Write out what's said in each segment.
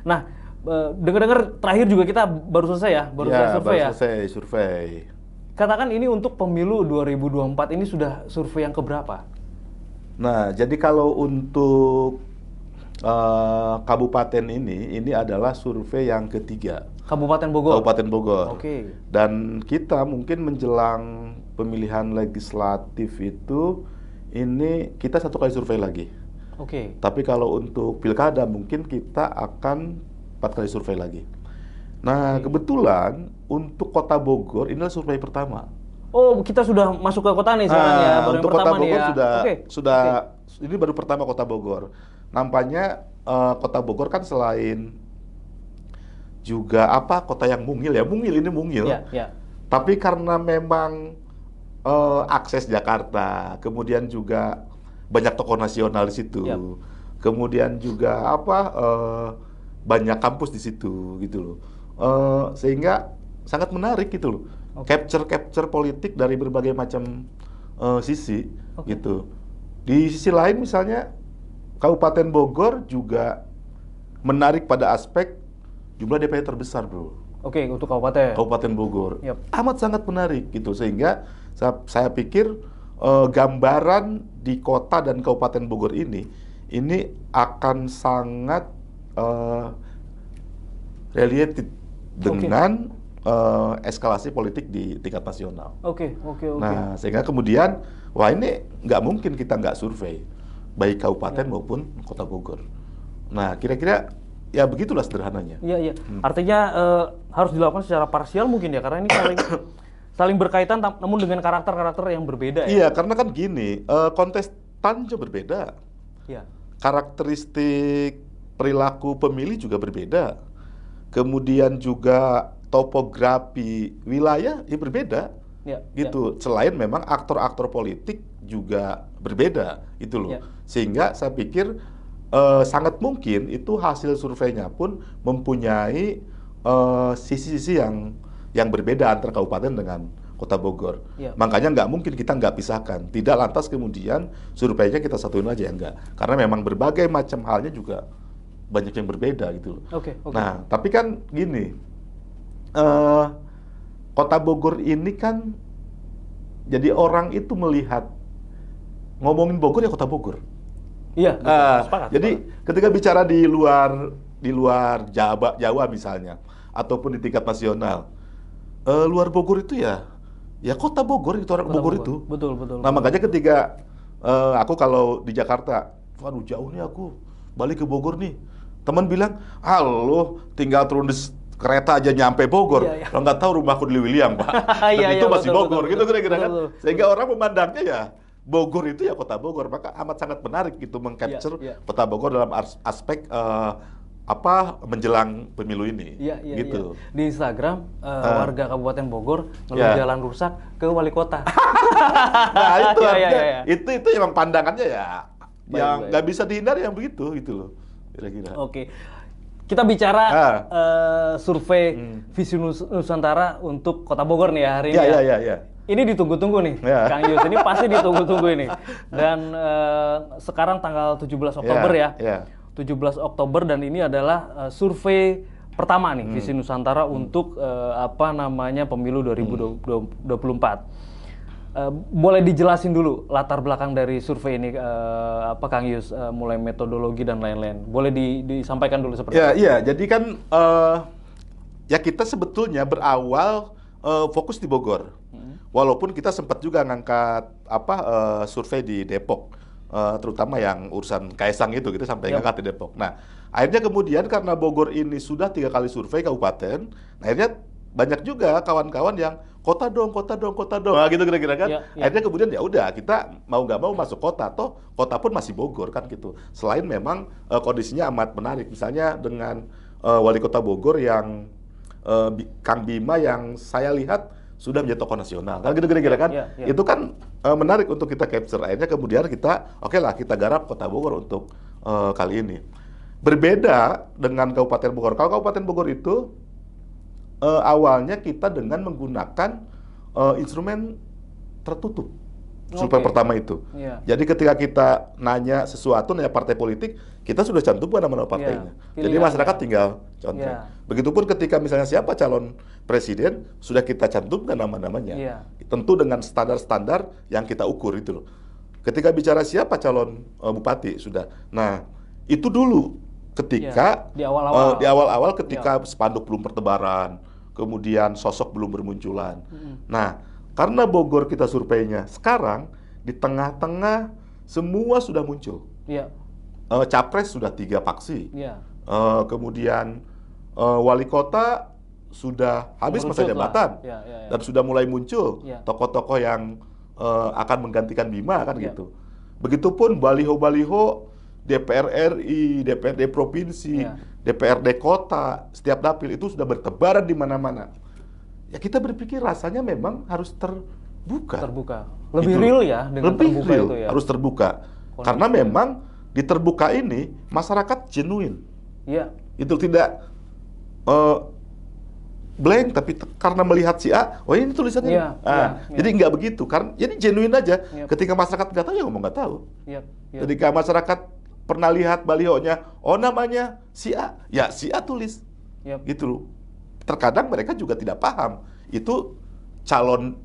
Nah, dengar-dengar terakhir juga kita baru selesai ya, baru selesai survei baru ya. selesai survei. Katakan ini untuk pemilu 2024 ini sudah survei yang keberapa? Nah, jadi kalau untuk kabupaten ini adalah survei yang ketiga. Kabupaten Bogor. Kabupaten Bogor. Oke. Dan kita mungkin menjelang pemilihan legislatif itu, ini kita 1 kali survei lagi. Oke. Tapi kalau untuk pilkada mungkin kita akan 4 kali survei lagi. Nah, kebetulan untuk Kota Bogor inilah survei pertama. Oh, kita sudah masuk ke kota nih sekarang ya, baru yang Untuk Kota pertama nih Bogor ya. Oke. sudah ini baru pertama Kota Bogor. Nampaknya Kota Bogor kan selain juga kota yang mungil ya, ini mungil. Ya, ya. Tapi karena memang akses Jakarta, kemudian juga banyak tokoh nasional di situ, Yap. kemudian juga banyak kampus di situ gitu loh. Sehingga sangat menarik gitu loh. Capture politik dari berbagai macam sisi gitu. Di sisi lain misalnya Kabupaten Bogor juga menarik pada aspek jumlah DPR terbesar, bro. Oke, untuk kabupaten. Kabupaten Bogor Yap. amat sangat menarik gitu, sehingga saya pikir gambaran di kota dan Kabupaten Bogor ini akan sangat related dengan eskalasi politik di tingkat nasional. Oke. Nah, sehingga kemudian, wah ini nggak mungkin kita nggak survei, baik kabupaten maupun kota Bogor. Nah, kira-kira ya begitulah sederhananya. Iya. Artinya harus dilakukan secara parsial mungkin ya, karena ini saling berkaitan namun dengan karakter-karakter yang berbeda ya. Iya, karena kan gini, kontestan juga berbeda. Iya. Karakteristik perilaku pemilih juga berbeda. Kemudian juga topografi wilayah berbeda. Ya, gitu. Selain memang aktor-aktor politik juga berbeda, itu loh. Ya. Sehingga saya pikir sangat mungkin itu hasil surveinya pun mempunyai sisi-sisi yang berbeda antara kabupaten dengan kota Bogor. Ya. Makanya nggak mungkin kita nggak pisahkan. Tidak lantas kemudian surveinya kita satuin aja, enggak. Karena memang berbagai macam halnya juga banyak yang berbeda gitu loh. Oke. Nah, tapi kan gini, kota Bogor ini kan jadi orang itu melihat ngomongin Bogor ya kota Bogor. Iya, sepakat. Jadi ketika bicara di luar Jawa misalnya, ataupun di tingkat nasional, luar Bogor itu ya kota Bogor itu, orang Bogor itu. Betul. Nah, makanya ketika aku kalau di Jakarta, waduh jauh nih aku, balik ke Bogor nih, teman bilang, lo tinggal turun di kereta aja nyampe Bogor. Iya. Lo nggak tahu rumahku di William, Pak. Dan itu masih Bogor, gitu kira-kira kan. Sehingga orang memandangnya ya Bogor itu ya kota Bogor. Maka amat sangat menarik gitu mengcapture kota Bogor dalam aspek menjelang pemilu ini. Gitu. Di Instagram warga Kabupaten Bogor ngeluh jalan rusak ke wali kota. Nah, itu itu emang pandangannya ya yang nggak bisa dihindari yang begitu gitu loh. Kira-kira. Oke. Kita bicara survei Visi Nusantara untuk Kota Bogor nih ya hari ini. Iya. Ini ditunggu-tunggu nih, Kang Yus. Ini pasti ditunggu-tunggu ini. Dan sekarang tanggal 17 Oktober ya. 17 Oktober dan ini adalah survei pertama nih Visi Nusantara untuk pemilu 2024. Boleh dijelasin dulu latar belakang dari survei ini, Kang Yus, mulai metodologi dan lain-lain. Boleh disampaikan dulu seperti itu? Iya. Jadi kan ya kita sebetulnya berawal fokus di Bogor. Walaupun kita sempat juga ngangkat survei di Depok, terutama yang urusan Kaisang itu kita sampai ngangkat di Depok. Nah, akhirnya kemudian karena Bogor ini sudah 3 kali survei kabupaten, akhirnya banyak juga kawan-kawan yang kota dong, nah, gitu kira-kira kan. Akhirnya kemudian ya udah kita mau nggak mau masuk kota, toh kota pun masih Bogor kan gitu. Selain memang kondisinya amat menarik, misalnya dengan wali kota Bogor yang Kang Bima yang saya lihat sudah menjadi tokoh nasional, kan gitu kira-kira kan. Itu kan menarik untuk kita capture. Akhirnya kemudian kita kita garap kota Bogor untuk kali ini. Berbeda dengan Kabupaten Bogor. Kalau Kabupaten Bogor itu awalnya kita dengan menggunakan instrumen tertutup. survei pertama itu. Jadi ketika kita nanya sesuatu, nanya partai politik, kita sudah cantumkan nama-nama partainya. Jadi masyarakat tinggal contoh. Begitupun ketika misalnya siapa calon presiden, sudah kita cantumkan nama-namanya. Tentu dengan standar-standar yang kita ukur itu loh. Ketika bicara siapa calon bupati, sudah. Nah, itu dulu ketika di awal-awal ketika spanduk belum bertebaran, kemudian sosok belum bermunculan. Nah, karena Bogor kita surveinya sekarang di tengah-tengah semua sudah muncul. Capres sudah 3 faksi. Kemudian wali kota sudah habis masa jabatan dan sudah mulai muncul tokoh-tokoh yang akan menggantikan Bima kan gitu. Begitupun baliho-baliho DPR RI, DPRD provinsi, DPRD kota, setiap dapil itu sudah bertebaran di mana-mana. Ya kita berpikir rasanya memang harus terbuka. Lebih itu, real ya dengan lebih terbuka real, itu ya. Harus terbuka. Karena memang di terbuka ini masyarakat genuine. Itu tidak blank, tapi karena melihat si A, oh ini tulisannya. Jadi nggak begitu, karena jadi genuine aja. Ketika masyarakat nggak tahu ya ngomong nggak tahu. Ketika masyarakat pernah lihat balihonya, oh namanya si A, ya si A tulis. Gitu loh. Terkadang mereka juga tidak paham itu calon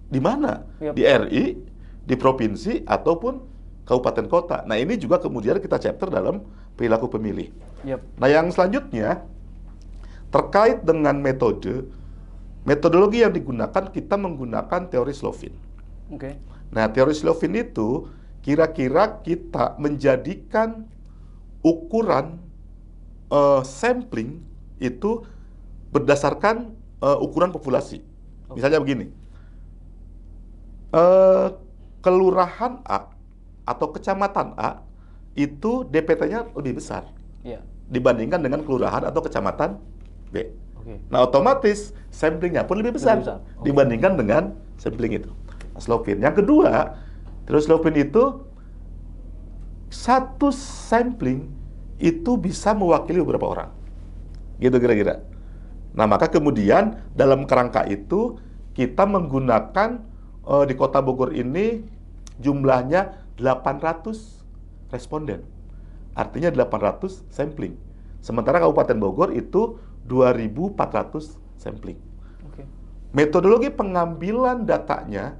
di mana, di RI, di provinsi ataupun kabupaten kota. Nah ini juga kemudian kita chapter dalam perilaku pemilih. Nah yang selanjutnya terkait dengan metodologi yang digunakan, kita menggunakan teori Slovin. Nah teori Slovin itu kira-kira kita menjadikan ukuran sampling itu berdasarkan ukuran populasi. Misalnya begini, kelurahan A atau kecamatan A itu DPT-nya lebih besar dibandingkan dengan kelurahan atau kecamatan B. Nah otomatis samplingnya pun lebih besar dibandingkan dengan sampling itu. Slovin. Yang kedua, terus Slovin itu satu sampling itu bisa mewakili beberapa orang. Gitu kira-kira. Nah, maka kemudian dalam kerangka itu kita menggunakan di Kota Bogor ini jumlahnya 800 responden. Artinya 800 sampling. Sementara Kabupaten Bogor itu 2.400 sampling. Metodologi pengambilan datanya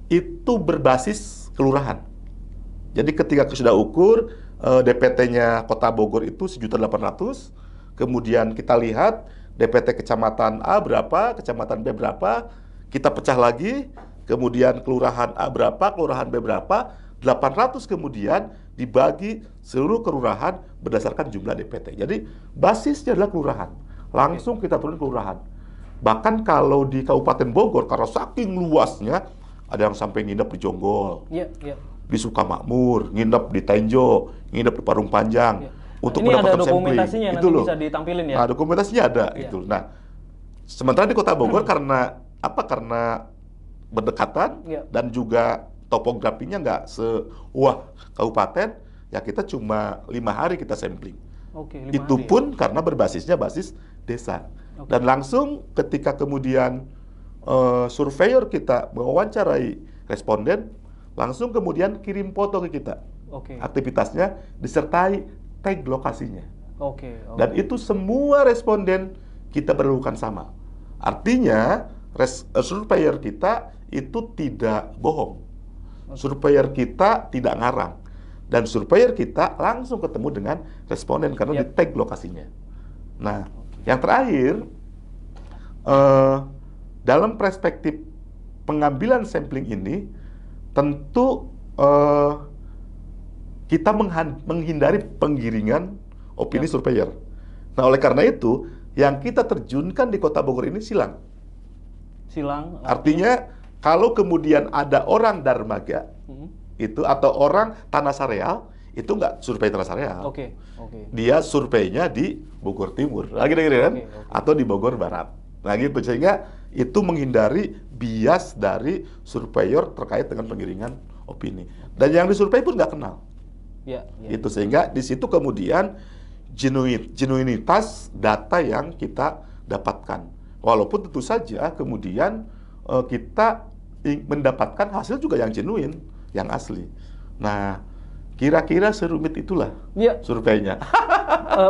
itu berbasis kelurahan. Jadi ketika sudah ukur DPT-nya Kota Bogor itu 1.800.000. Kemudian kita lihat DPT kecamatan A berapa, kecamatan B berapa, kita pecah lagi, kemudian kelurahan A berapa, kelurahan B berapa, 800 kemudian dibagi seluruh kelurahan berdasarkan jumlah DPT. Jadi basisnya adalah kelurahan. Langsung kita turun kelurahan. Bahkan kalau di Kabupaten Bogor, karena saking luasnya, ada yang sampai nginep di Jonggol, di Sukamakmur, nginep di Tenjo, nginep di Parung Panjang. Untuk ini ada mendapatkan dokumentasinya sampling. nanti Itu bisa ditampilin ya? Nah, dokumentasinya ada. Itu. Nah, sementara di Kota Bogor karena apa? Karena berdekatan dan juga topografinya nggak sewah kabupaten, ya kita cuma 5 hari kita sampling. Itu pun karena berbasisnya basis desa. Dan langsung ketika kemudian surveyor kita mewawancarai responden, langsung kemudian kirim foto ke kita. Aktivitasnya disertai tag lokasinya. Dan itu semua responden kita perlukan sama. Artinya surveyor kita itu tidak bohong. Surveyor kita tidak ngarang. Dan surveyor kita langsung ketemu dengan responden karena di tag lokasinya. Nah, yang terakhir, dalam perspektif pengambilan sampling ini, tentu kita menghindari penggiringan opini surveyor. Nah, oleh karena itu, yang kita terjunkan di Kota Bogor ini silang. Artinya, kalau kemudian ada orang Darmaga, itu atau orang Tanah Sareal, itu nggak survei Tanah Sareal. Dia surveinya di Bogor Timur, lagi kan? Atau di Bogor Barat. Nah, gitu. Sehingga itu menghindari bias dari surveyor terkait dengan penggiringan opini. Dan yang disurvei pun nggak kenal. Itu sehingga di situ kemudian genuinitas data yang kita dapatkan. Walaupun tentu saja kemudian kita mendapatkan hasil juga yang genuine, yang asli. Nah, kira-kira serumit itulah surveinya.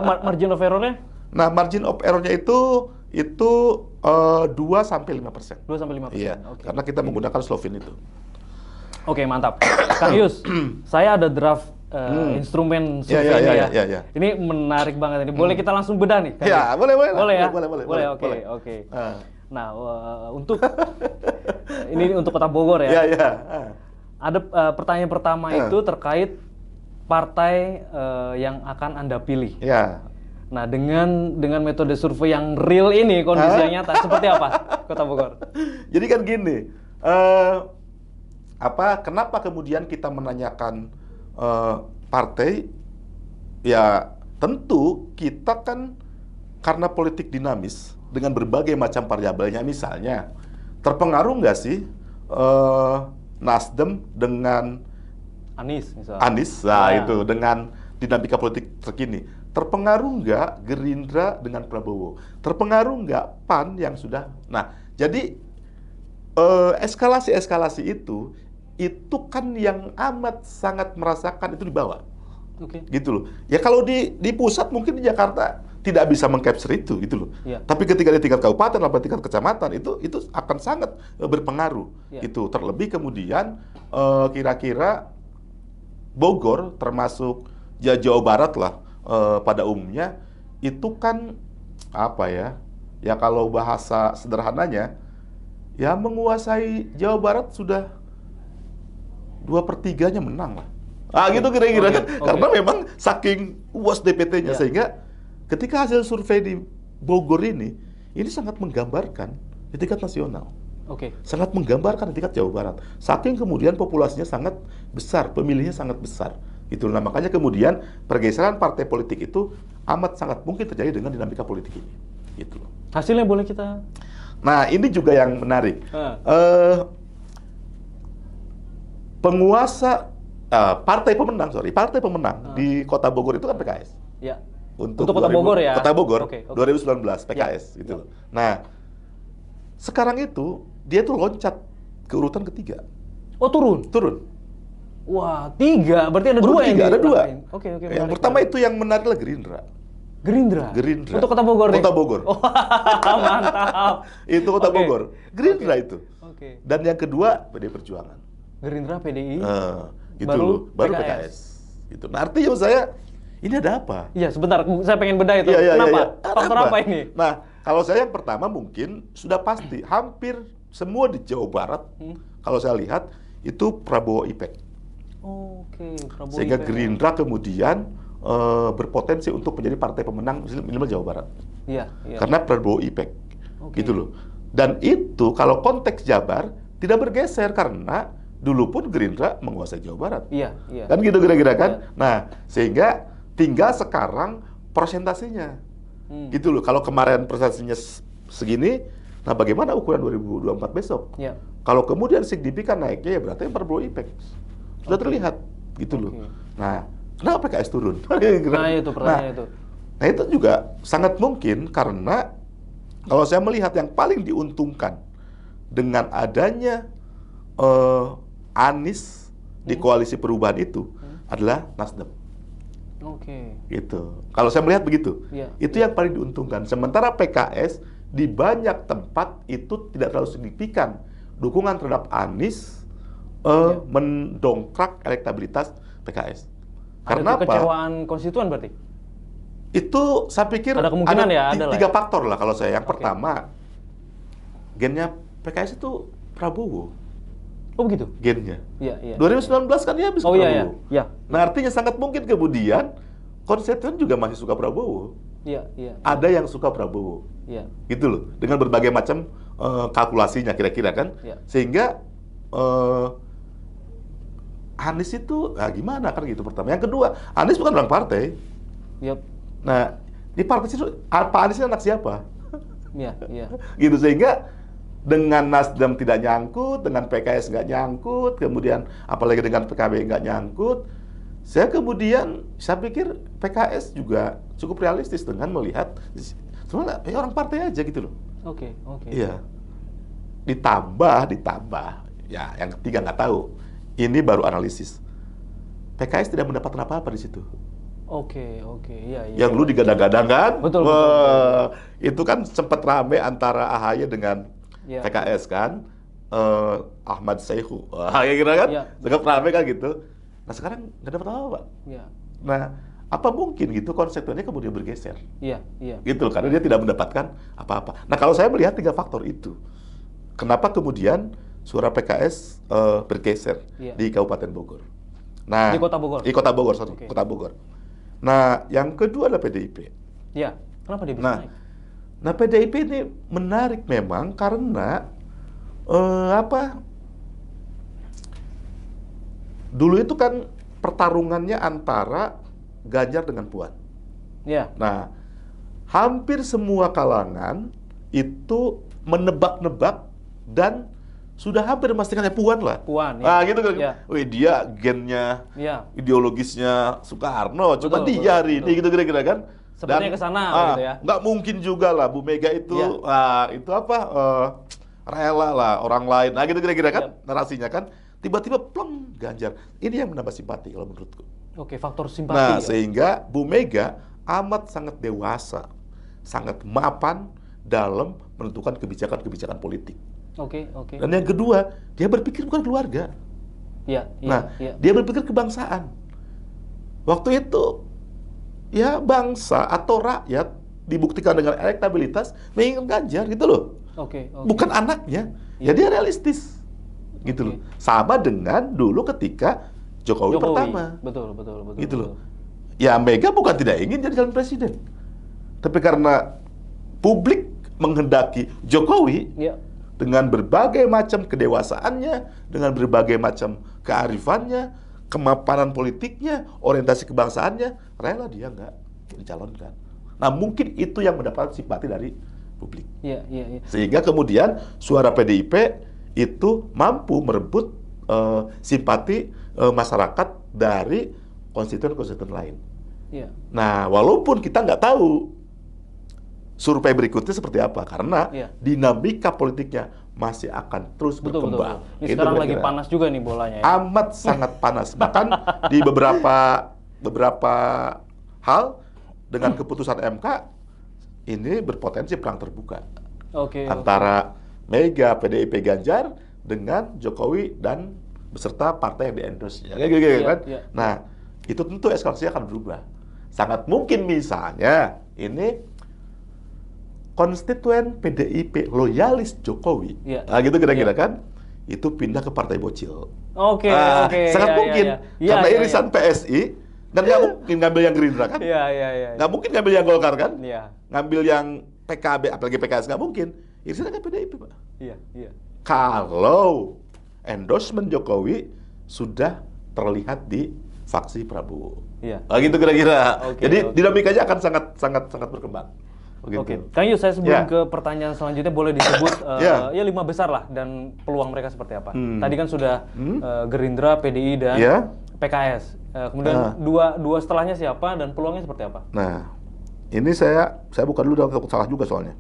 Margin of error-nya? Nah, margin of error-nya itu 2-5%. 2-5%. Iya, karena kita menggunakan Slovin itu. Oke, mantap. Kang Yus, saya ada draft instrumen survei ini ya. Ini menarik banget ini. Boleh kita langsung bedah nih? Ya, boleh ya. Boleh. Oke. Nah, untuk ini untuk Kota Bogor ya. Iya. Ada pertanyaan pertama itu terkait partai yang akan Anda pilih. Ya. Nah, dengan metode survei yang real ini kondisinya nyata seperti apa Kota Bogor? Jadi kan gini, kenapa kemudian kita menanyakan partai? Ya, tentu kita kan karena politik dinamis dengan berbagai macam variabelnya, misalnya terpengaruh nggak sih Nasdem dengan Anies misalnya. Nah itu dengan dinamika politik terkini. Terpengaruh nggak Gerindra dengan Prabowo? Terpengaruh nggak PAN yang sudah? Nah, jadi eskalasi itu kan yang amat sangat merasakan itu di bawah. Gitu loh. Ya kalau di pusat mungkin di Jakarta tidak bisa mengcapture itu gitu loh. Tapi ketika di tingkat kabupaten atau tingkat kecamatan itu akan sangat berpengaruh. Gitu. Terlebih kemudian kira-kira Bogor termasuk Jawa Barat lah pada umumnya itu kan apa ya? Ya kalau bahasa sederhananya ya menguasai Jawa Barat sudah 2/3-nya menang lah. Gitu kira-kira kan. Karena memang saking puas DPT-nya sehingga ketika hasil survei di Bogor ini sangat menggambarkan di tingkat nasional. Sangat menggambarkan di tingkat Jawa Barat. Saking kemudian populasinya sangat besar, pemilihnya sangat besar. Itu nah makanya kemudian pergeseran partai politik itu amat sangat mungkin terjadi dengan dinamika politik ini. Gitu. Hasilnya boleh kita. Nah, ini juga yang menarik. Penguasa partai pemenang di Kota Bogor itu kan PKS. Ya. Untuk Kota Bogor ya. Kota Bogor 2019 PKS gitu. Nah, sekarang itu dia tuh loncat ke urutan ketiga. Oh, turun. Wah, 3. Berarti ada 2 yang ada 2. Yang pertama itu yang menarik adalah Gerindra. Untuk Kota Bogor nih. Kota Bogor. Mantap. Itu Kota Bogor. Gerindra itu. Dan yang kedua PDI Perjuangan. Gerindra, PDI. Gitu baru PKS. Gitu. Nah, artinya saya ini ada apa? Iya, sebentar. Saya pengen bedah itu. Kenapa? Faktor apa ini? Nah, kalau saya yang pertama mungkin sudah pasti hampir semua di Jawa Barat kalau saya lihat itu Prabowo Impact. Prabowo sehingga Impact. Gerindra kemudian berpotensi untuk menjadi partai pemenang minimal Jawa Barat. Iya. Karena Prabowo Impact. Gitu loh. Dan itu kalau konteks Jabar tidak bergeser karena dulu pun Gerindra menguasai Jawa Barat. Iya. Kan gitu kira-kira kan? Nah, sehingga tinggal sekarang presentasinya. Gitu loh. Kalau kemarin presentasinya segini, nah bagaimana ukuran 2024 besok? Kalau kemudian signifikan naiknya ya berarti Prabowo Impact. Sudah terlihat gitu loh. Nah, kenapa PKS turun? Nah, itu pertanyaannya itu. Nah, itu juga sangat mungkin karena kalau saya melihat yang paling diuntungkan dengan adanya Anies di koalisi perubahan itu adalah Nasdem. Gitu. Kalau saya melihat begitu, itu yang paling diuntungkan. Sementara PKS di banyak tempat itu tidak terlalu signifikan. Dukungan terhadap Anies mendongkrak elektabilitas PKS. Karena ada kekecewaan konstituen berarti? Itu saya pikir ada kemungkinan ada 3 faktor lah kalau saya. Yang pertama, gennya PKS itu Prabowo. Oh begitu? Gennya. Iya. 2019 kan dia habis ke Prabowo. Iya. Nah, artinya sangat mungkin kemudian konstituen juga masih suka Prabowo. Iya. Ada yang suka Prabowo. Iya. Gitu loh. Dengan berbagai macam kalkulasinya kira-kira kan. Sehingga Anies itu gimana kan gitu pertama. Yang kedua, Anies bukan orang partai. Nah, di partai itu Pak Anies ini anak siapa? Iya. Gitu sehingga dengan Nasdem tidak nyangkut, dengan PKS nggak nyangkut, kemudian apalagi dengan PKB nggak nyangkut, saya pikir PKS juga cukup realistis dengan melihat sebenarnya orang partai aja gitu loh. Oke. Iya. Ditambah Ya, yang ketiga nggak tahu. Ini baru analisis. PKS tidak mendapatkan apa-apa di situ. Oke, iya. Yang lu digadang-gadang kan? Betul. Itu kan sempat rame antara AHY dengan PKS kan? Ahmad Saihu, kayak gitu kan? Sempat rame kan gitu. Nah sekarang nggak dapat apa-apa, Pak. Nah, apa mungkin gitu konsepnya kemudian bergeser? Iya. Gitu, karena dia tidak mendapatkan apa-apa. Nah kalau saya melihat 3 faktor itu, kenapa kemudian suara PKS bergeser di Kabupaten Bogor? Nah, di Kota Bogor. Di Kota Bogor, sorry, Kota Bogor. Nah, yang kedua adalah PDIP. Iya, kenapa dia bisa naik? Nah, PDIP ini menarik memang karena dulu itu kan pertarungannya antara Ganjar dengan Puan. Iya. Nah, hampir semua kalangan itu menebak-nebak dan sudah hampir memastikan Puan lah. Puan, ya. Nah, gitu kan. Ya. Wih, dia gennya, ideologisnya Soekarno, cuma dia hari ini gitu kira-kira kan. Sepertinya ke sana gitu ya. Nggak mungkin juga lah Bu Mega itu, itu rela lah orang lain. Nah, gitu kira-kira kan narasinya kan. Tiba-tiba plong Ganjar. Ini yang menambah simpati kalau menurutku. Oke, faktor simpati. Nah, sehingga Bu Mega amat sangat dewasa, sangat mapan dalam menentukan kebijakan-kebijakan politik. Oke. Dan yang kedua, dia berpikir bukan keluarga. Dia berpikir kebangsaan. Waktu itu, ya bangsa atau rakyat dibuktikan dengan elektabilitas menginginkan Ganjar gitu loh. Bukan anaknya. Ya dia realistis. Gitu loh. Sama dengan dulu ketika Jokowi pertama. Betul. Gitu loh. Ya Mega bukan tidak ingin jadi calon presiden. Tapi karena publik menghendaki Jokowi, dengan berbagai macam kedewasaannya, dengan berbagai macam kearifannya, kemapanan politiknya, orientasi kebangsaannya, rela dia nggak dicalonkan. Nah mungkin itu yang mendapat simpati dari publik. Sehingga kemudian suara PDIP itu mampu merebut simpati masyarakat dari konstituen-konstituen lain. Nah walaupun kita nggak tahu survei berikutnya seperti apa, karena dinamika politiknya masih akan terus berkembang. Betul. Ini sekarang lagi panas juga nih bolanya. Amat sangat panas. Bahkan di beberapa hal dengan keputusan MK ini berpotensi perang terbuka antara Mega, PDIP, Ganjar dengan Jokowi dan beserta partai yang di-endorse. Nah, itu tentu eskalasinya akan berubah. Sangat mungkin misalnya ini konstituen PDIP loyalis Jokowi, gitu kira-kira kan, itu pindah ke partai bocil. Sangat mungkin karena irisan PSI dan nggak mungkin ngambil yang Gerindra kan, nggak mungkin ngambil yang Golkar kan, ngambil yang PKB apalagi PKS nggak mungkin, irisan kan PDIP Pak. Kalau endorsement Jokowi sudah terlihat di faksi Prabowo, gitu kira-kira. Jadi dinamikanya akan sangat berkembang. Kang Yus, saya sebelum ke pertanyaan selanjutnya boleh disebut 5 besar lah dan peluang mereka seperti apa. Tadi kan sudah Gerindra, PDI dan PKS. Kemudian dua setelahnya siapa dan peluangnya seperti apa? Nah, ini saya buka dulu, dalam salah juga soalnya.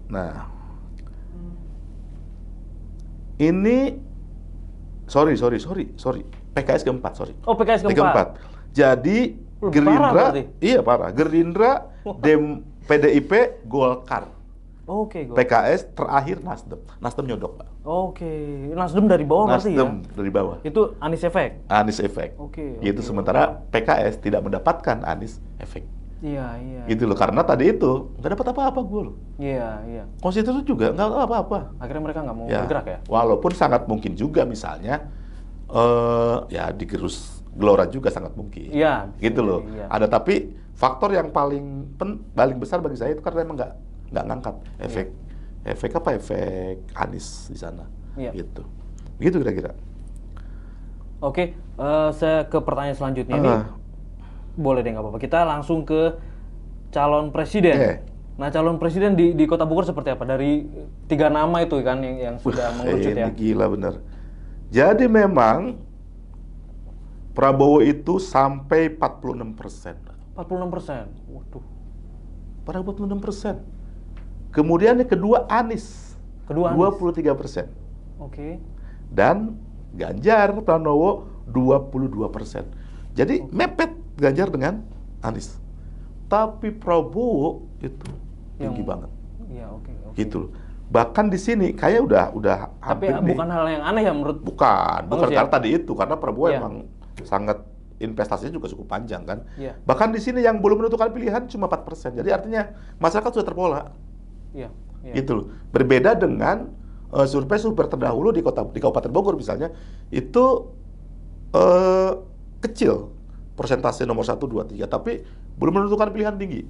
Nah, ini sorry. PKS keempat, sorry. PKS keempat. Jadi Gerindra, parah. Gerindra, PDIP, Golkar. Golkar. PKS terakhir Nasdem. Nasdem nyodok, Pak. Nasdem dari bawah berarti ya? Nasdem dari bawah. Itu Anies efek. Itu sementara PKS tidak mendapatkan Anies efek. Gitu loh, karena tadi itu nggak dapat apa-apa gue loh. Konstitusi juga nggak apa-apa. Akhirnya mereka nggak mau bergerak ya? Walaupun sangat mungkin juga misalnya digerus Gelora juga sangat mungkin. Gitu loh. Ada, tapi faktor yang paling besar bagi saya itu karena memang nggak ngangkat efek Anies di sana. Gitu kira-kira. Saya ke pertanyaan selanjutnya nih. Boleh deh, nggak apa-apa. Kita langsung ke calon presiden. Nah, calon presiden di Kota Bogor seperti apa? Dari 3 nama itu kan yang sudah mengerucut ya. Ini gila bener. Jadi memang Prabowo itu sampai 46%. 46%? Waduh. Pada 46%. Kemudian yang kedua Anies. 23%. Oke. Dan Ganjar Pranowo 22%. Jadi mepet Ganjar dengan Anies. Tapi Prabowo itu tinggi banget. Iya, oke. Gitu loh. Bahkan di sini kayak udah tapi bukan hal yang aneh ya menurut bukan karena tadi itu, karena Prabowo emang sangat investasinya juga cukup panjang kan. Bahkan di sini yang belum menentukan pilihan cuma 4%. Jadi artinya masyarakat sudah terpola. Gitu loh. Berbeda dengan survei terdahulu di Kabupaten Bogor misalnya, itu kecil persentase nomor 1, 2, 3, tapi belum menentukan pilihan tinggi.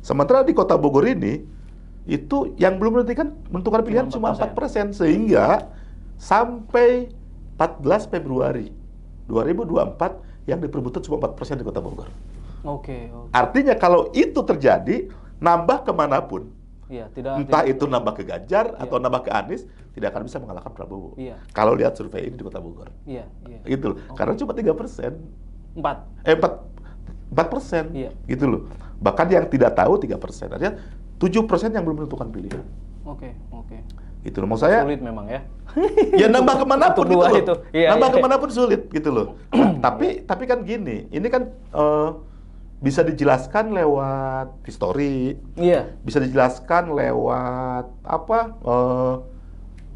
Sementara di Kota Bogor ini itu yang belum menentukan pilihan cuma 4%, sehingga sampai 14 Februari 2024 yang diperebutkan cuma 4% di Kota Bogor. Artinya kalau itu terjadi, nambah kemanapun, entah itu nambah ke Ganjar atau nambah ke Anies, tidak akan bisa mengalahkan Prabowo. Kalau lihat survei ini di Kota Bogor. Gitu loh. Karena cuma 3%. 4%. Gitu loh. Bahkan yang tidak tahu 3%. Artinya 7% yang belum menentukan pilihan. Gitu loh. Maksud saya sulit memang ya. Ya nambah kemanapun gitu loh. Itu. Nambah kemanapun sulit gitu loh. Tapi kan gini, ini kan bisa dijelaskan lewat histori. Bisa dijelaskan lewat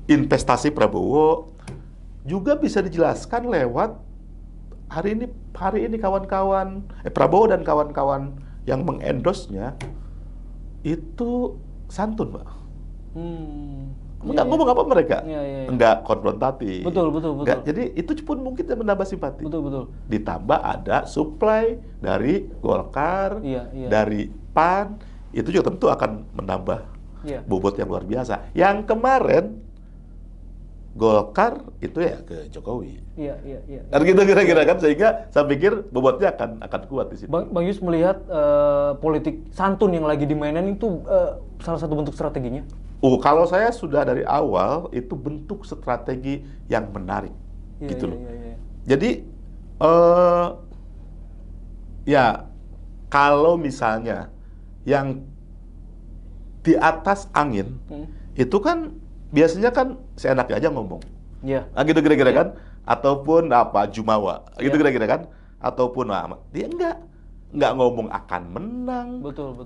investasi Prabowo. Juga bisa dijelaskan lewat hari ini kawan-kawan Prabowo dan kawan-kawan yang mengendorse-nya itu santun, Pak. Enggak ngomong apa mereka, enggak konfrontatif. Betul. Jadi itu pun mungkin menambah simpati. Betul. Ditambah ada supply dari Golkar, dari PAN, itu juga tentu akan menambah bobot yang luar biasa. Yang kemarin Golkar itu ya ke Jokowi. Kan gitu kira-kira kan, sehingga saya pikir bobotnya akan kuat di situ. Bang Yus melihat politik santun yang lagi dimainin itu salah satu bentuk strateginya? Kalau saya sudah dari awal itu bentuk strategi yang menarik, gitu loh. Jadi ya kalau misalnya yang di atas angin itu kan biasanya kan seenaknya aja ngomong. Gitu kira-kira kan, ataupun Jumawa, gitu kira-kira kan, ataupun dia enggak ngomong akan menang,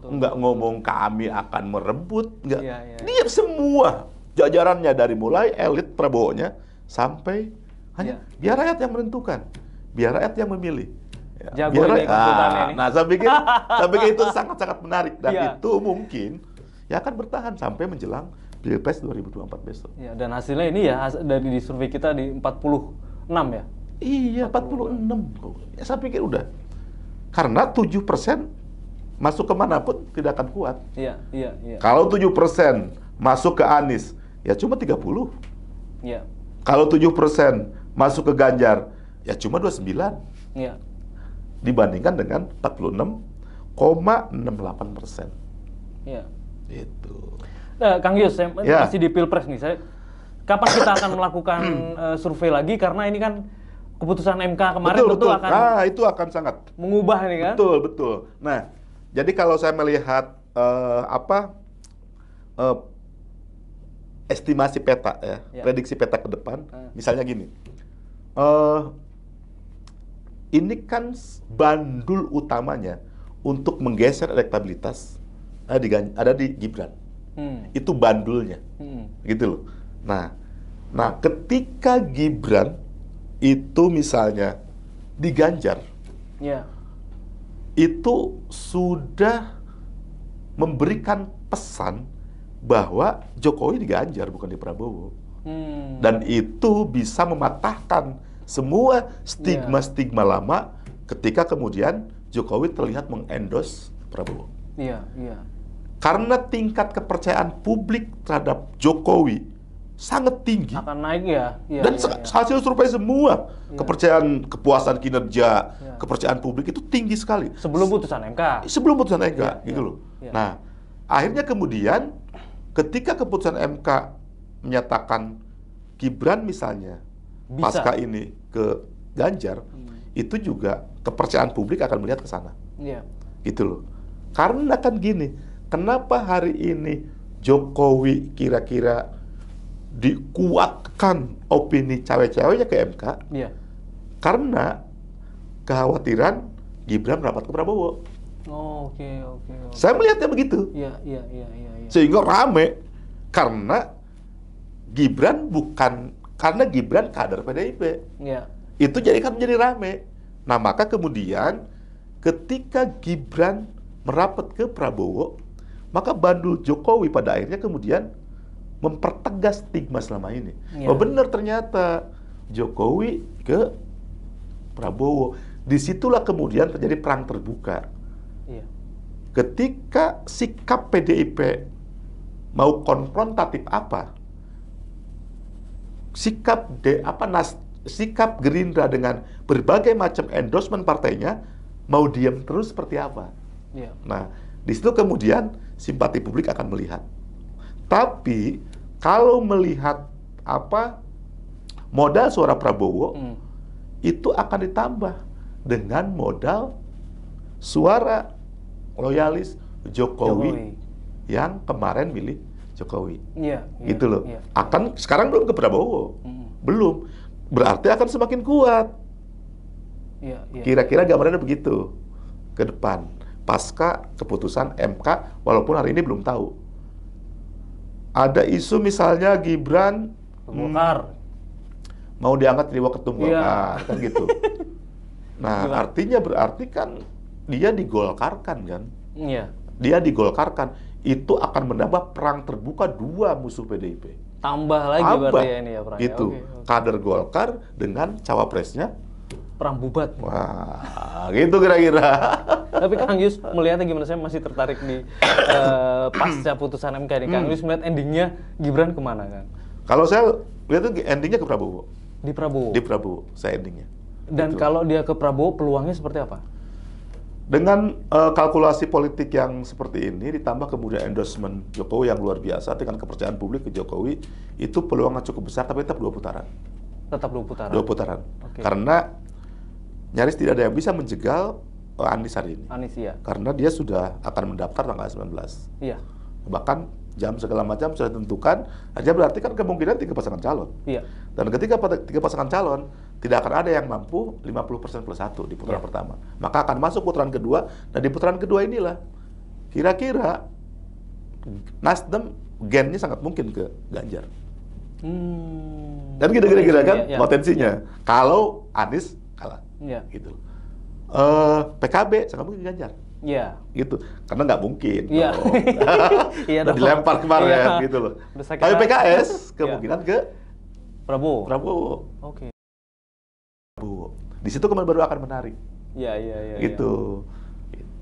enggak ngomong kami akan merebut, enggak. Dia semua jajarannya dari mulai elit Prabowo-nya sampai hanya biar rakyat yang menentukan, biar rakyat yang memilih. Nah, saya pikir itu sangat-sangat menarik dan itu mungkin ya akan bertahan sampai menjelang Pilpres 2024 besok. Dan hasilnya ini ya dari di survei kita di 46 ya. Iya, 46. Ya, saya pikir udah. Karena 7% masuk kemanapun tidak akan kuat. Kalau 7% masuk ke Anies, ya cuma 30. Kalau 7% masuk ke Ganjar, ya cuma 29. Dibandingkan dengan 46,68%. Itu. Kang Yus, saya masih di Pilpres nih. Kapan kita akan melakukan survei lagi? Karena ini kan keputusan MK kemarin akan itu akan sangat mengubah nih kan? Betul. Nah, jadi kalau saya melihat estimasi peta prediksi peta ke depan, misalnya gini. Ini kan bandul utamanya untuk menggeser elektabilitas ada di Gibran. Itu bandulnya, gitu loh. Nah, ketika Gibran itu misalnya di Ganjar, itu sudah memberikan pesan bahwa Jokowi di Ganjar bukan di Prabowo, dan itu bisa mematahkan semua stigma-stigma lama ketika kemudian Jokowi terlihat mengendorse Prabowo. Karena tingkat kepercayaan publik terhadap Jokowi sangat tinggi. Akan naik ya. Dan hasil survei semua, kepuasan kinerja, kepercayaan publik itu tinggi sekali. Sebelum putusan MK. Gitu loh. Nah, akhirnya kemudian ketika keputusan MK menyatakan Gibran misalnya pasca ini ke Ganjar, itu juga kepercayaan publik akan melihat ke sana. Gitu loh. Karena kan gini, kenapa hari ini Jokowi kira-kira dikuatkan opini cawe-cawenya ke MK? Iya. Karena kekhawatiran Gibran merapat ke Prabowo. Oh, oke. Saya melihatnya begitu. Iya. Sehingga rame karena Gibran kader PDIP. Iya. Itu jadi rame. Nah, maka kemudian ketika Gibran merapat ke Prabowo, maka bandul Jokowi pada akhirnya kemudian mempertegas stigma selama ini. Ya. Oh, benar ternyata Jokowi ke Prabowo. Disitulah kemudian terjadi perang terbuka. Iya. Ketika sikap PDIP mau konfrontatif sikap Gerindra dengan berbagai macam endorsement partainya mau diam terus seperti apa? Iya. Nah, di situ kemudian simpati publik akan melihat. Tapi kalau melihat modal suara Prabowo itu akan ditambah dengan modal suara loyalis Jokowi. Yang kemarin milih Jokowi. Iya. Gitu loh. Iya. Sekarang belum ke Prabowo. Belum. Berarti akan semakin kuat. Iya. Kira-kira gambarannya begitu ke depan. Pasca keputusan MK, walaupun hari ini belum tahu. Ada isu misalnya Gibran Golkar mau diangkat jadi waketum Golkar, Iya. kan gitu. Nah, artinya berarti kan dia digolkarkan kan? Iya. Dia digolkarkan. Itu akan menambah perang terbuka dua musuh PDIP. Tambah lagi berarti ya ini ya perang. Gitu. Oke. Kader Golkar dengan cawapresnya Perang bubat. wah, gitu kira-kira. Tapi Kang Yus melihatnya gimana? Saya masih tertarik di pasca putusan MK ini. Kang Yus melihat endingnya Gibran kemana, Kang? Kalau saya lihat itu endingnya ke Prabowo. Di Prabowo. Di Prabowo, saya endingnya. Dan Gitu. kalau dia ke Prabowo, peluangnya seperti apa? Dengan kalkulasi politik yang seperti ini, ditambah kemudian endorsement Jokowi yang luar biasa, dengan kepercayaan publik ke Jokowi, itu peluangnya cukup besar, tapi tetap 2 putaran. Tetap 2 putaran? 2 putaran. Oke. Karena nyaris tidak ada yang bisa menjegal Anies hari ini. Anies, iya. Karena dia sudah akan mendaftar tanggal 19. Iya. Bahkan jam segala macam sudah ditentukan, aja berarti kan kemungkinan 3 pasangan calon. Iya. Dan ketika 3 pasangan calon, tidak akan ada yang mampu 50% plus 1 di putaran pertama. Maka akan masuk putaran kedua, dan di putaran kedua inilah, kira-kira Nasdem gennya sangat mungkin ke Ganjar. Dan kira-kira kan potensinya. Kalau Anies kalah. Iya. Gitu. PKB sangat mungkin ke Ganjar. Iya. Gitu. Karena nggak mungkin. Iya. Iya Udah dong. dilempar kemarin Iya. gitu loh. Udah saya Tapi kira- PKS kemungkinan ke Prabowo. Prabowo. Oke. Di situ kemudian baru akan menarik. Iya. Gitu.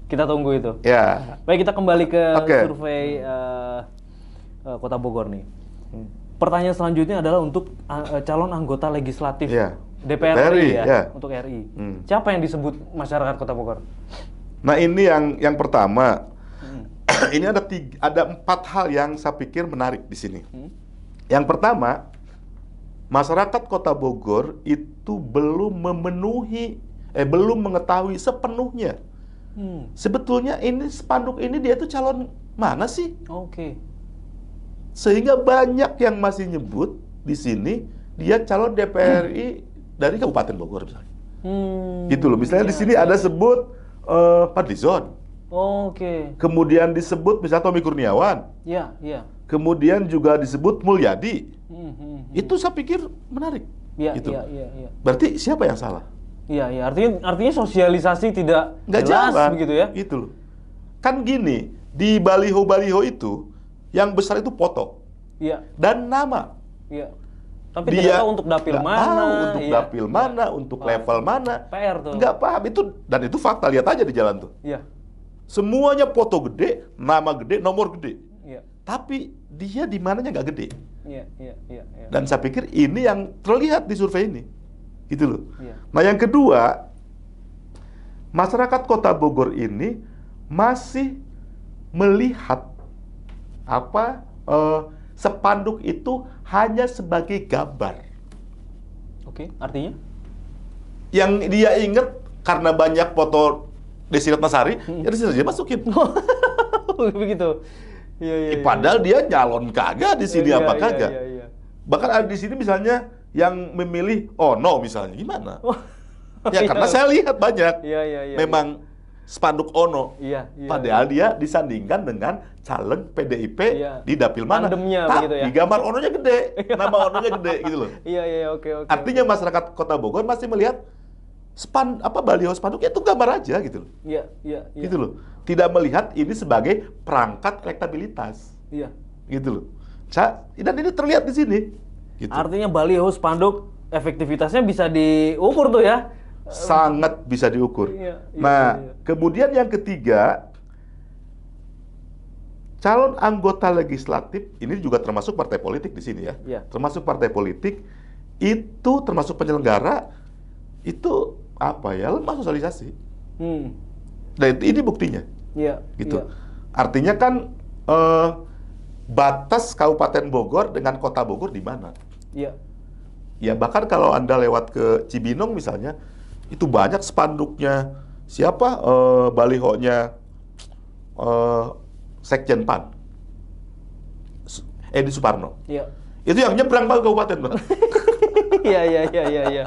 Kita tunggu itu. Ya. Baik, kita kembali ke Oke. survei Kota Bogor nih. Pertanyaan selanjutnya adalah untuk calon anggota legislatif Iya. DPR RI ya, ya. untuk RI. Siapa yang disebut masyarakat Kota Bogor? Nah, ini yang pertama. Ini ada 4 hal yang saya pikir menarik di sini. Yang pertama, masyarakat Kota Bogor itu belum mengetahui sepenuhnya. Sebetulnya ini spanduk ini dia itu calon mana sih? Oke. Sehingga banyak yang masih nyebut di sini dia calon DPR RI dari Kabupaten Bogor misalnya. Gitu loh. Misalnya di sini ada sebut Fadlizon. Oke. Kemudian disebut misalnya Tommy Kurniawan. Iya. Kemudian juga disebut Mulyadi. Itu saya pikir menarik. Iya. Gitu. Iya. Berarti siapa yang salah? Iya. Artinya sosialisasi tidak Nggak jelas jalan. begitu ya? Gitu loh. Kan gini, di baliho-baliho itu yang besar itu foto Iya. dan nama. Iya. Tapi tidak tahu untuk dapil nggak mana. tahu untuk iya. dapil mana, untuk level mana. PR tuh. Nggak paham itu, dan itu fakta, lihat aja di jalan tuh. Iya. Semuanya foto gede, nama gede, nomor gede. Iya. Tapi dia di mananya nggak gede. Iya. Dan saya pikir ini yang terlihat di survei ini. Gitu loh. Iya. Nah, yang kedua, masyarakat Kota Bogor ini masih melihat spanduk itu hanya sebagai gambar. Oke, artinya? Yang dia ingat karena banyak foto Desi Ratnasari, ya Desi Ratnasari masukin. begitu. Iya. Padahal dia nyalon kagak di sini apa kagak. Iya. Bahkan ada di sini misalnya yang memilih Ono misalnya, gimana? Ya karena saya lihat banyak. Iya. Memang spanduk Ono. Iya. Padahal dia disandingkan dengan caleg PDIP di dapil mana. Tandemnya tapi begitu ya. gambar Ononya gede, nama Ononya gede gitu loh. Iya, oke. Artinya masyarakat Kota Bogor masih melihat baliho spanduk itu gambar aja gitu loh. Iya. Gitu loh. Tidak melihat ini sebagai perangkat elektabilitas. Iya. Gitu loh. Dan ini terlihat di sini. Gitu. Artinya baliho spanduk efektivitasnya bisa diukur tuh ya. Sangat bisa diukur. Iya. Kemudian yang ketiga, calon anggota legislatif ini juga termasuk partai politik di sini ya. Iya. Termasuk partai politik itu termasuk penyelenggara itu apa ya, lemah sosialisasi. Dan ini buktinya. Iya. Gitu. Artinya kan batas Kabupaten Bogor dengan Kota Bogor di mana? Iya. Ya bahkan kalau Anda lewat ke Cibinong misalnya, itu banyak spanduknya. Siapa balihonya Sekjen PAN? Edi Suparno. Iya. Itu yang nyebrang ke kabupaten, Pak. Iya.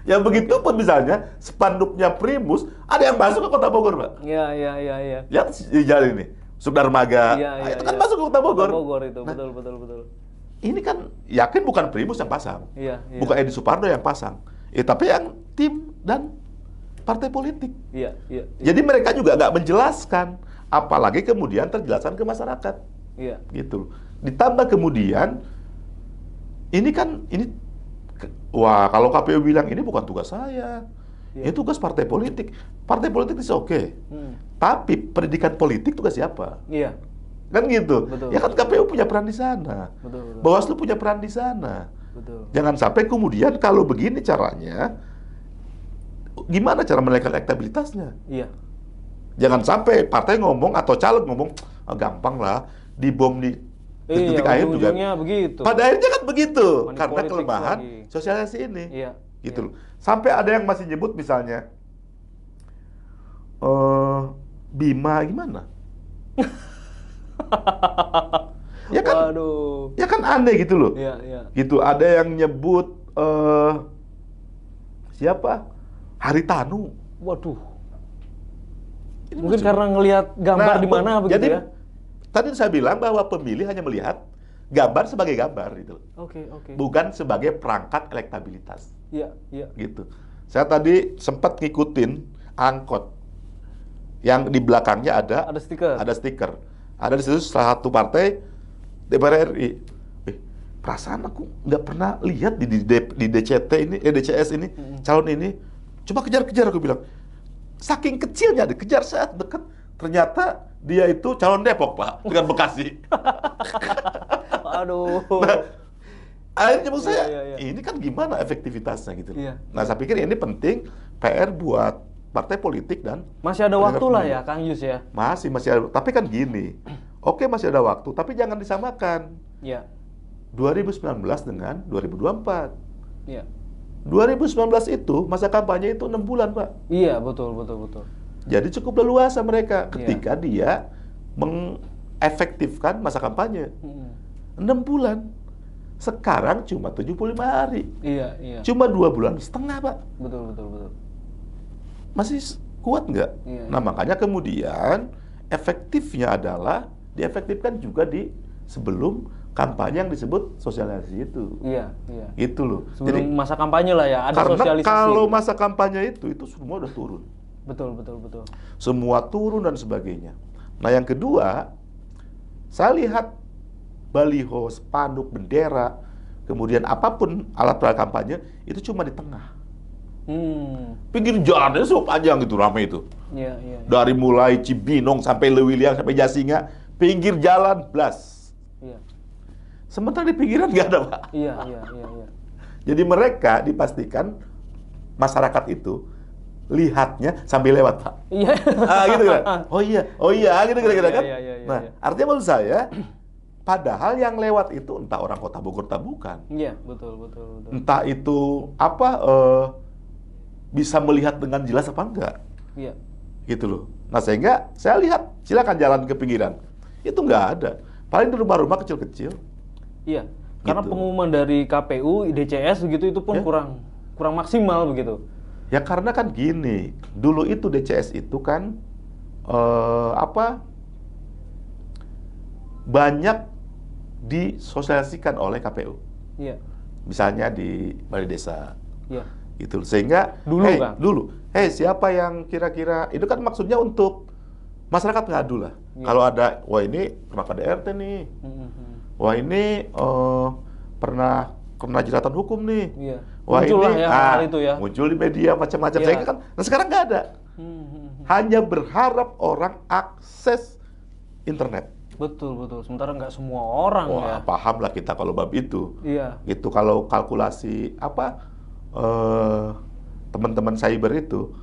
Ya begitu pun misalnya spanduknya Primus, ada yang masuk ke Kota Bogor, Pak. Iya. Lihat di jalan ini, Sudarmaga. Iya. Itu kan masuk ke Kota Bogor. Kota Bogor itu, betul. Ini kan yakin bukan Primus yang pasang. Iya. Bukan Edi Suparno yang pasang. Tapi yang tim dan partai politik. Iya. Jadi mereka juga nggak menjelaskan, apalagi kemudian terjelaskan ke masyarakat. Iya. Gitu. Ditambah kemudian ini wah kalau KPU bilang ini bukan tugas saya, ini tugas partai politik. Partai politik itu oke. Tapi pendidikan politik tugas siapa? Iya. Kan gitu. Betul. Ya kan KPU punya peran di sana. Betul. Bawaslu punya peran di sana. Betul. Jangan sampai kemudian kalau begini caranya, gimana cara menaikkan elektabilitasnya? Iya. Jangan sampai partai ngomong atau caleg ngomong, gampang lah, dibom di detik akhir juga. Begitu. Pada akhirnya kan begitu, Money karena politics kelemahan lagi. sosialisasi ini. Iya. Gitu loh. Sampai ada yang masih nyebut misalnya, Bima gimana? Ya kan, Waduh. ya kan aneh gitu loh. Iya. Gitu, ada yang nyebut siapa? Haritanu. Waduh. Mungkin karena ngelihat gambar di mana begitu jadi, ya. Tadi saya bilang bahwa pemilih hanya melihat gambar sebagai gambar gitu. Oke. Bukan sebagai perangkat elektabilitas. Iya. Gitu. Saya tadi sempat ngikutin angkot yang di belakangnya ada stiker. Ada di situ salah satu partai DPR RI. Perasaan aku nggak pernah lihat di DCT ini, DCS ini, calon ini. Coba kejar-kejar, aku bilang. Saking kecilnya, dikejar saat dekat. Ternyata dia itu calon Depok, Pak, dengan Bekasi. Aduh. Nah, akhirnya menurut saya, Iya. ini kan gimana efektivitasnya gitu. Iya. Nah, saya pikir ini penting PR buat partai politik dan masih ada waktu lah ya, Kang Yus ya. Masih ada. Tapi kan gini, oke masih ada waktu, tapi jangan disamakan. Iya. 2019 dengan 2024. Iya. 2019 itu masa kampanye itu 6 bulan, Pak. Iya, betul. Jadi cukup leluasa mereka ketika dia mengefektifkan masa kampanye. 6 bulan. Sekarang cuma 75 hari. Iya. Cuma 2 bulan setengah, Pak. Betul. Masih kuat nggak? Iya. Nah, makanya kemudian efektifnya adalah diefektifkan juga di sebelum kampanye yang disebut sosialisasi itu. Iya. Itu loh. Sebelum masa kampanye lah ya, ada karena sosialisasi. kalau masa kampanye itu semua udah turun. Betul. Semua turun dan sebagainya. Nah, yang kedua, saya lihat baliho, spanduk, bendera, kemudian apapun alat peraga kampanye itu cuma di tengah. Pinggir jalannya panjang gitu, ramai itu. Iya. Dari mulai Cibinong sampai Lewiliang sampai Jasinga, pinggir jalan blas. Iya. Sementara di pinggiran nggak ada, Pak. Iya. Jadi mereka dipastikan masyarakat itu lihatnya sambil lewat, Pak. Iya. Gitu kan? Oh iya, gitu kan? Iya. Nah, artinya menurut saya, padahal yang lewat itu entah orang Kota Bogor tak bukan. Iya, betul. Entah itu bisa melihat dengan jelas apa enggak. Iya. gitu loh. Nah sehingga saya lihat silakan jalan ke pinggiran, itu nggak ada. Paling di rumah-rumah kecil-kecil. Iya, karena Gitu. pengumuman dari KPU, DCS begitu itu pun kurang maksimal begitu. Ya karena kan gini, dulu itu DCS itu kan banyak disosialisasikan oleh KPU. Iya. Misalnya di balai desa. Iya. Gitu. Sehingga dulu, siapa yang kira-kira itu kan maksudnya untuk masyarakat ngadu lah. Iya. Kalau ada, wah ini pernah KDRT nih. Wah ini pernah kena jeratan hukum nih. Iya. Wah Muncul ini hal itu ya. muncul di media macam-macam. Iya. Sehingga kan, nah sekarang nggak ada. Hanya berharap orang akses internet. Betul. Sementara nggak semua orang ya. Paham lah kita kalau bab itu. Iya. Itu kalau kalkulasi teman-teman cyber itu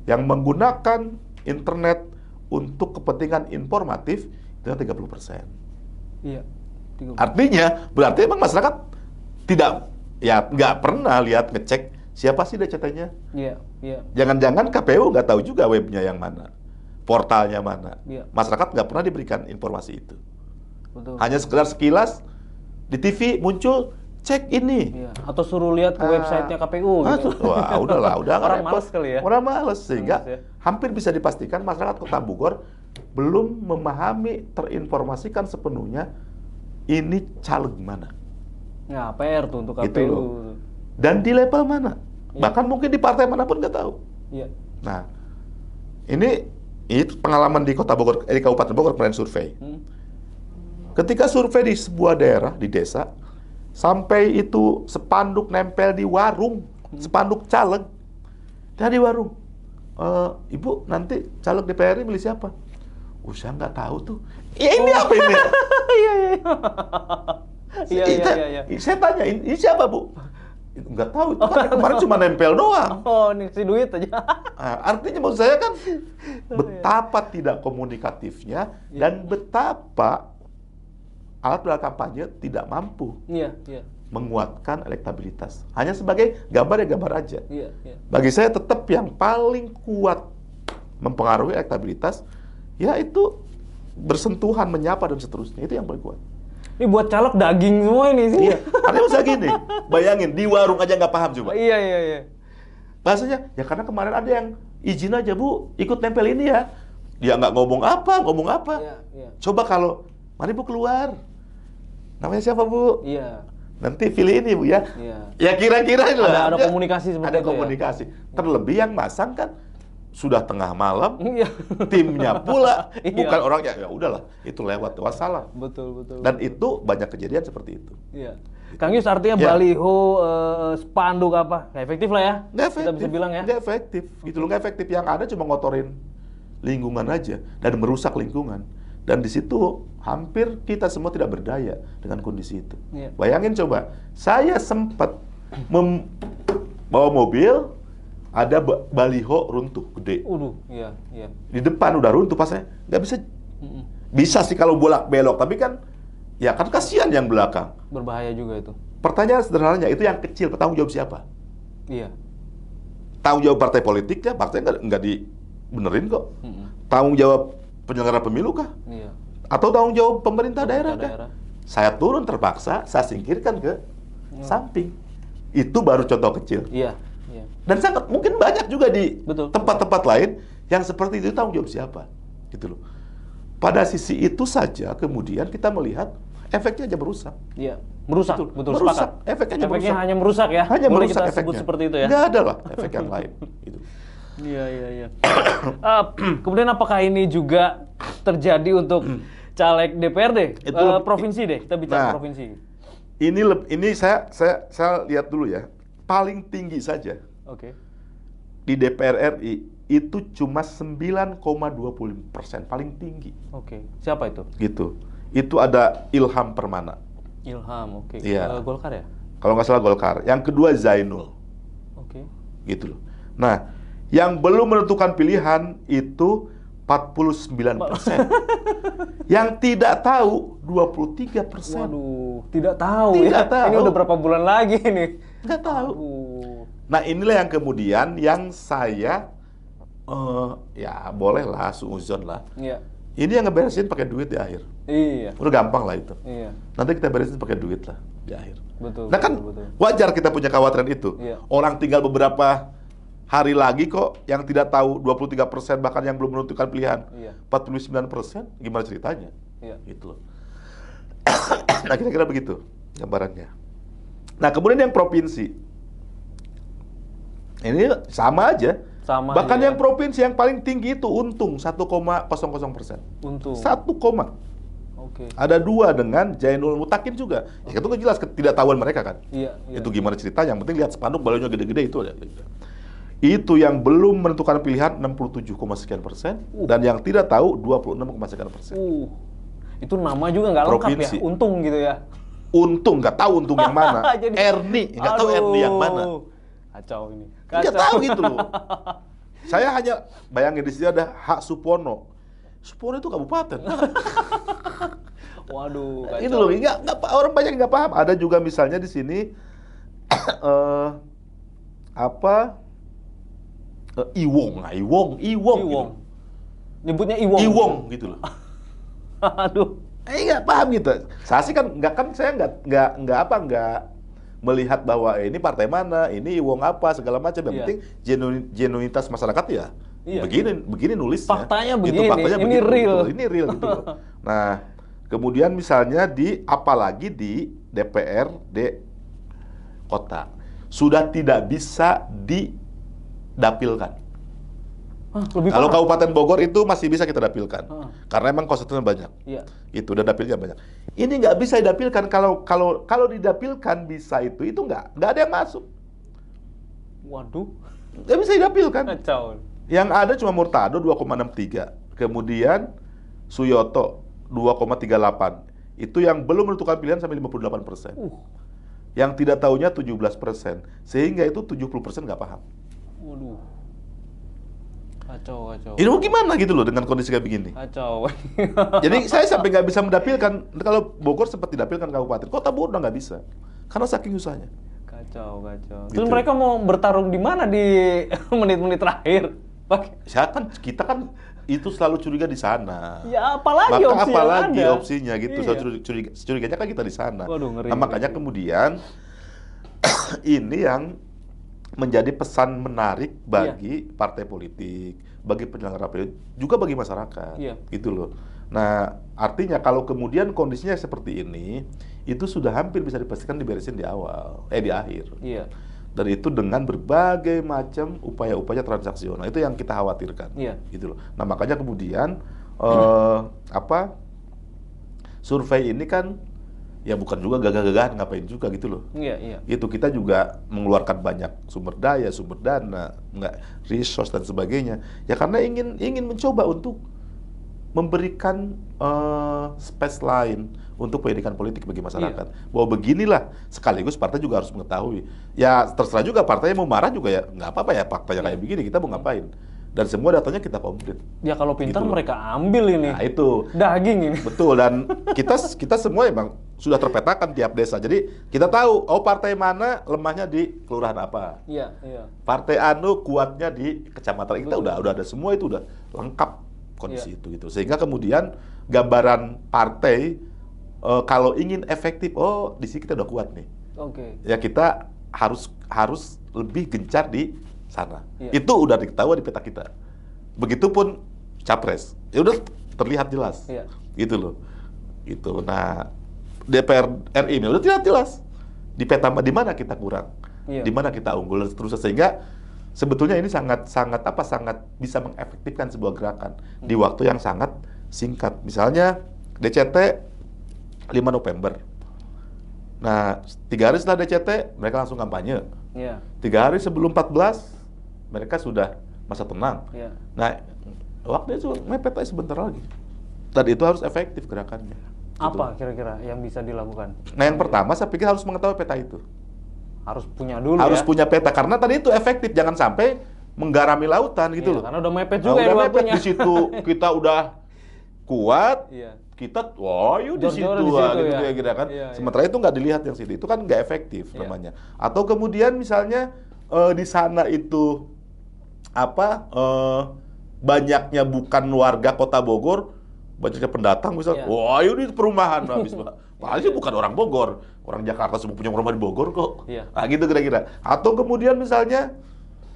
yang menggunakan internet untuk kepentingan informatif itu 30%. Iya. 30%. Artinya berarti emang masyarakat nggak pernah lihat ngecek siapa sih DCT-nya. Iya. Jangan-jangan KPU nggak tahu juga webnya yang mana, portalnya mana. Iya. Masyarakat nggak pernah diberikan informasi itu. Betul. Hanya sekedar sekilas di TV muncul, cek ini. Iya. Atau suruh lihat ke websitenya KPU gitu. Wah, udah Orang repot. malas kali ya. Orang malas sehingga Malas ya. hampir bisa dipastikan masyarakat Kota Bogor belum memahami, terinformasikan sepenuhnya ini caleg mana. Nah, PR tuh untuk Gitu KPU. loh. Dan di level mana. Iya. Bahkan mungkin di partai manapun nggak tahu. Iya. Nah, ini pengalaman di Kota Bogor, di Kabupaten Bogor kemarin survei. Ketika survei di sebuah daerah, di desa, sampai itu spanduk nempel di warung, spanduk caleg, dari warung. Ibu, nanti caleg DPR ini milih siapa? Saya nggak tahu tuh. Ya ini apa ini? Iya. Saya tanya, ini siapa Bu? Nggak tahu, itu kan kemarin cuma nempel doang. Oh, ngisi duit aja. Nah, artinya maksud saya kan betapa tidak komunikatifnya dan betapa alat berat kampanye tidak mampu Iya. menguatkan elektabilitas. Hanya sebagai gambar aja. Iya. Bagi saya tetap yang paling kuat mempengaruhi elektabilitas yaitu bersentuhan, menyapa dan seterusnya. Itu yang paling kuat. Ini buat caleg daging semua ini sih. Iya. Artinya usah gini, bayangin di warung aja nggak paham coba. Iya. Bahasanya, ya karena kemarin ada yang izin aja Bu, ikut nempel ini ya. Dia nggak ngomong apa. Iya. Coba kalau, mari Bu keluar. Namanya siapa Bu? Iya. Nanti pilih ini Bu ya. Iya. Ya kira-kira itu lah. Ada komunikasi seperti Ada itu komunikasi. Terlebih yang masang kan sudah tengah malam, Iya. timnya pula, Iya. bukan orangnya. Ya udahlah, itu lewat wassalam. Betul. Dan itu banyak kejadian seperti itu. Iya. Kang Yus, artinya Ya. baliho, spanduk apa? Nggak efektif lah ya? Nggak efektif. Kita bisa bilang ya? Nggak efektif. Gitu loh, nggak efektif. Yang ada cuma ngotorin lingkungan aja dan merusak lingkungan. Dan di situ hampir kita semua tidak berdaya dengan kondisi itu. Iya. Bayangin coba, saya sempat bawa mobil, ada baliho runtuh gede. Iya. Di depan udah runtuh, pas saya nggak bisa. Bisa sih kalau bolak belok, tapi kan ya kan kasihan yang belakang. Berbahaya juga itu. Pertanyaan sederhananya, itu yang kecil, bertanggung jawab siapa? Iya. Tanggung jawab partai politik ya, partai nggak dibenerin kok. Tanggung jawab penyelenggara pemilu kah? Iya. Atau tanggung jawab pemerintah daerah kah? daerah. Saya turun terpaksa, saya singkirkan ke samping. Itu baru contoh kecil. Iya. Dan sangat mungkin banyak juga di Betul. tempat-tempat lain yang seperti itu, tanggung jawab siapa? Gitu loh. Pada sisi itu saja kemudian kita melihat efeknya aja merusak. Iya. Merusak, betul merusak. sepakat. Efeknya Efeknya hanya merusak ya? Hanya Boleh merusak kita sebut efeknya. seperti itu ya? Nggak ada lah efek yang lain. Gitu. Iya. Kemudian apakah ini juga terjadi untuk caleg DPRD? Provinsi deh, kita bicara provinsi. Ini saya lihat dulu ya. Paling tinggi saja Oke. di DPR RI itu cuma 9,25%, paling tinggi. Oke. Siapa itu? Gitu. Itu ada Ilham Permana. Ilham, oke. Iya. Golkar ya? Kalau nggak salah Golkar. Yang kedua Zainul. Oke. Gitu loh. Nah, yang belum menentukan pilihan itu 49%. Yang tidak tahu 23%. Waduh, tidak tahu Tidak ya. tahu. Ini udah berapa bulan lagi nih? Nggak tahu. Aduh. Nah, inilah yang kemudian yang saya Ya boleh lah, suuzon lah. Iya. Ini yang ngeberesin pakai duit di akhir. Iya. Udah gampang lah itu. Iya. Nanti kita beresin pakai duit lah di akhir. Betul. Nah kan betul. wajar kita punya kekhawatiran itu. Iya. Orang tinggal beberapa hari lagi kok yang tidak tahu 23%, bahkan yang belum menentukan pilihan. Iya. 49%, gimana ceritanya? Iya. Gitu loh. Nah kira-kira begitu gambarannya. Nah kemudian yang provinsi. Ini sama aja. Bahkan yang provinsi yang paling tinggi itu untung 1,00%. Untung. 1, Oke. ada 2 dengan Jainul Mutakin juga. Ya itu kan jelas ketidaktahuan mereka kan. Iya. Itu gimana ceritanya? Yang penting lihat spanduk balonnya gede-gede itu aja. Itu yang belum menentukan pilihan 67, sekian persen dan yang tidak tahu 26, sekian persen. Itu nama juga nggak lengkap Provinsi. ya. Untung gitu ya. Untung nggak tahu untung yang mana. Erni nggak tahu Erni yang mana. Kacau ini. Nggak tahu gitu loh. Saya hanya bayangin di sini ada Hak Supono. Supono itu kabupaten. Waduh, kacau. Ini loh, orang banyak nggak paham. Ada juga misalnya di sini Iwong. Nah, Iwong. Gitu. Nyebutnya Iwong. Iwong gitu loh. Aduh. Nggak paham gitu. Saya sih kan saya nggak melihat bahwa ini partai mana, ini Iwong apa segala macam. Yang penting genuinitas masyarakat ya. Iya. Begini nulisnya. Faktanya begini. Faktanya ini begitu, real. Gitu. Ini real gitu loh. Nah, kemudian misalnya apalagi di DPRD kota sudah tidak bisa didapilkan. Kalau Kabupaten Bogor itu masih bisa kita dapilkan, karena emang konstitusinya banyak. Iya. Itu udah dapilnya banyak. Ini nggak bisa didapilkan. Kalau didapilkan bisa itu nggak ada yang masuk. Waduh. Nggak bisa didapilkan. Kacau. Yang ada cuma Murtado 2,63, kemudian Suyoto 2,38. Itu yang belum menentukan pilihan sampai 58%. Yang tidak tahunya 17%, sehingga itu 70% nggak paham. Waduh. Kacau. Ini mau gimana gitu loh dengan kondisi kayak begini? Kacau. Jadi saya sampai nggak bisa mendapilkan. Kalau Bogor sempat didapilkan kabupaten, Kota Bogor udah nggak bisa, karena saking susahnya. Kacau. Gitu. Terus mereka mau bertarung di mana di menit-menit terakhir? Kita kan itu selalu curiga di sana. Ya apalagi opsinya gitu. Iya. Curiganya kan kita di sana. Waduh, ngeri, makanya kemudian ini yang menjadi pesan menarik bagi partai politik, bagi penyelenggara pemilu, juga bagi masyarakat, gitu loh. Nah, artinya kalau kemudian kondisinya seperti ini, itu sudah hampir bisa dipastikan diberesin di akhir. Iya. Dan itu dengan berbagai macam upaya-upaya transaksional, itu yang kita khawatirkan, gitu loh. Nah, makanya kemudian survei ini kan ya bukan juga gagah-gagahan ngapain juga gitu loh. Iya. Itu kita juga mengeluarkan banyak sumber daya, sumber dana, resource dan sebagainya. Ya karena ingin mencoba untuk memberikan space lain untuk pendidikan politik bagi masyarakat. Bahwa beginilah, sekaligus partai juga harus mengetahui. Ya terserah juga partai mau marah juga ya nggak apa-apa ya, faktanya kayak begini, kita mau ngapain. Dan semua datanya kita komplit. Ya kalau pintar gitu mereka ambil ini. Nah itu. Daging ini. Betul, dan kita semua emang sudah terpetakan tiap desa. Jadi kita tahu, partai mana lemahnya di kelurahan apa. Iya. Partai anu kuatnya di kecamatan. Kita udah ada semua, itu udah lengkap kondisi itu gitu. Sehingga kemudian gambaran partai kalau ingin efektif, di sini kita udah kuat nih. Oke. Ya kita harus lebih gencar di sana. Itu udah diketahui di peta kita. Begitupun capres. Ya udah terlihat jelas. Gitu loh. Gitu. Nah, DPR RI ini udah tidak jelas. Di peta di mana kita kurang. Di mana kita unggul dan seterusnya, sehingga sebetulnya ini sangat bisa mengefektifkan sebuah gerakan di waktu yang sangat singkat. Misalnya DCT 5 November. Nah, 3 hari setelah DCT mereka langsung kampanye. 3 hari sebelum 14 mereka sudah masa tenang. Nah, waktu itu mepet aja sebentar lagi. Dan itu harus efektif gerakannya. Apa kira-kira yang bisa dilakukan? Nah, yang pertama saya pikir harus mengetahui peta itu. Harus punya dulu. Harus punya peta, karena tadi itu efektif. Jangan sampai menggarami lautan gitu loh. Karena udah mepet juga udah mepet di situ kita udah kuat. Kita di situ gitu kan. Sementara itu nggak dilihat yang situ. Itu kan nggak efektif namanya. Atau kemudian misalnya di sana itu banyaknya bukan warga Kota Bogor, banyaknya pendatang misalnya. Wah, ini perumahan habis, Pak. Padahal sih bukan orang Bogor, orang Jakarta semua punya rumah di Bogor kok. Nah, gitu kira-kira. Atau kemudian misalnya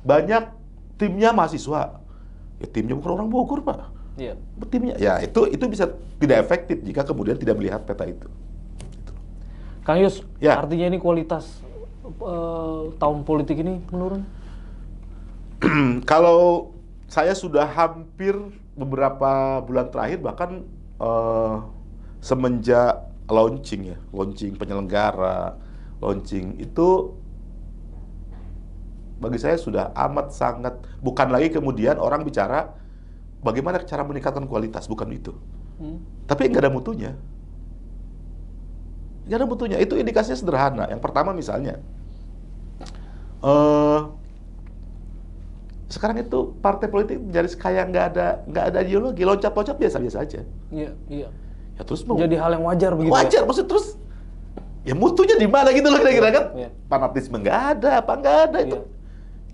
banyak timnya mahasiswa, ya timnya bukan orang Bogor, Pak. Timnya, ya itu bisa tidak efektif jika kemudian tidak melihat peta itu. Kang Yus, artinya ini kualitas tahun politik ini menurun? Kalau saya sudah hampir beberapa bulan terakhir, bahkan semenjak launching penyelenggara, launching itu bagi saya sudah amat sangat, bukan lagi kemudian orang bicara bagaimana cara meningkatkan kualitas, bukan itu. Tapi nggak ada mutunya. Nggak ada mutunya. Itu indikasinya sederhana. Yang pertama misalnya, sekarang itu partai politik menjadi kayak nggak ada ideologi, loncat-loncat biasa-biasa aja. Iya. Ya terus jadi hal yang wajar begitu. Wajar, maksud terus ya mutunya di mana gitu loh kira-kira kan? Fanatisme nggak ada, apa nggak ada itu.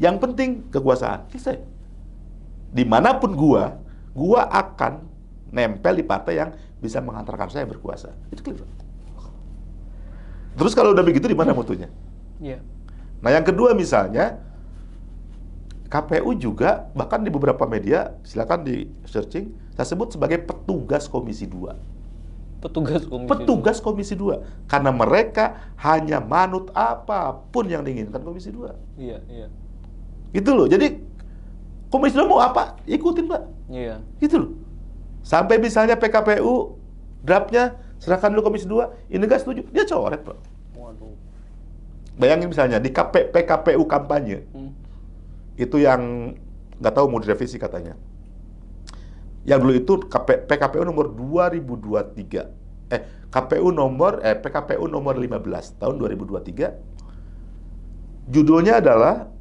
Yang penting kekuasaan. Selesai. Dimanapun gua akan nempel di partai yang bisa menghantarkan saya berkuasa. Itu clear. Terus kalau udah begitu di mana mutunya? Nah yang kedua misalnya, KPU juga, bahkan di beberapa media, silakan di searching, saya sebut sebagai petugas Komisi 2. Petugas Komisi 2. Karena mereka hanya manut apapun yang diinginkan Komisi 2. Iya. Gitu loh. Jadi, Komisi 2 mau apa? Ikutin, Pak. Iya. Gitu loh. Sampai misalnya PKPU, draftnya, serahkan dulu Komisi 2, ini nggak setuju, dia coret, Pak. Waduh. Bayangin misalnya, di PKPU kampanye, itu yang nggak tahu mau direvisi katanya. Yang dulu itu PKPU nomor 2023. PKPU nomor 15 tahun 2023. Judulnya adalah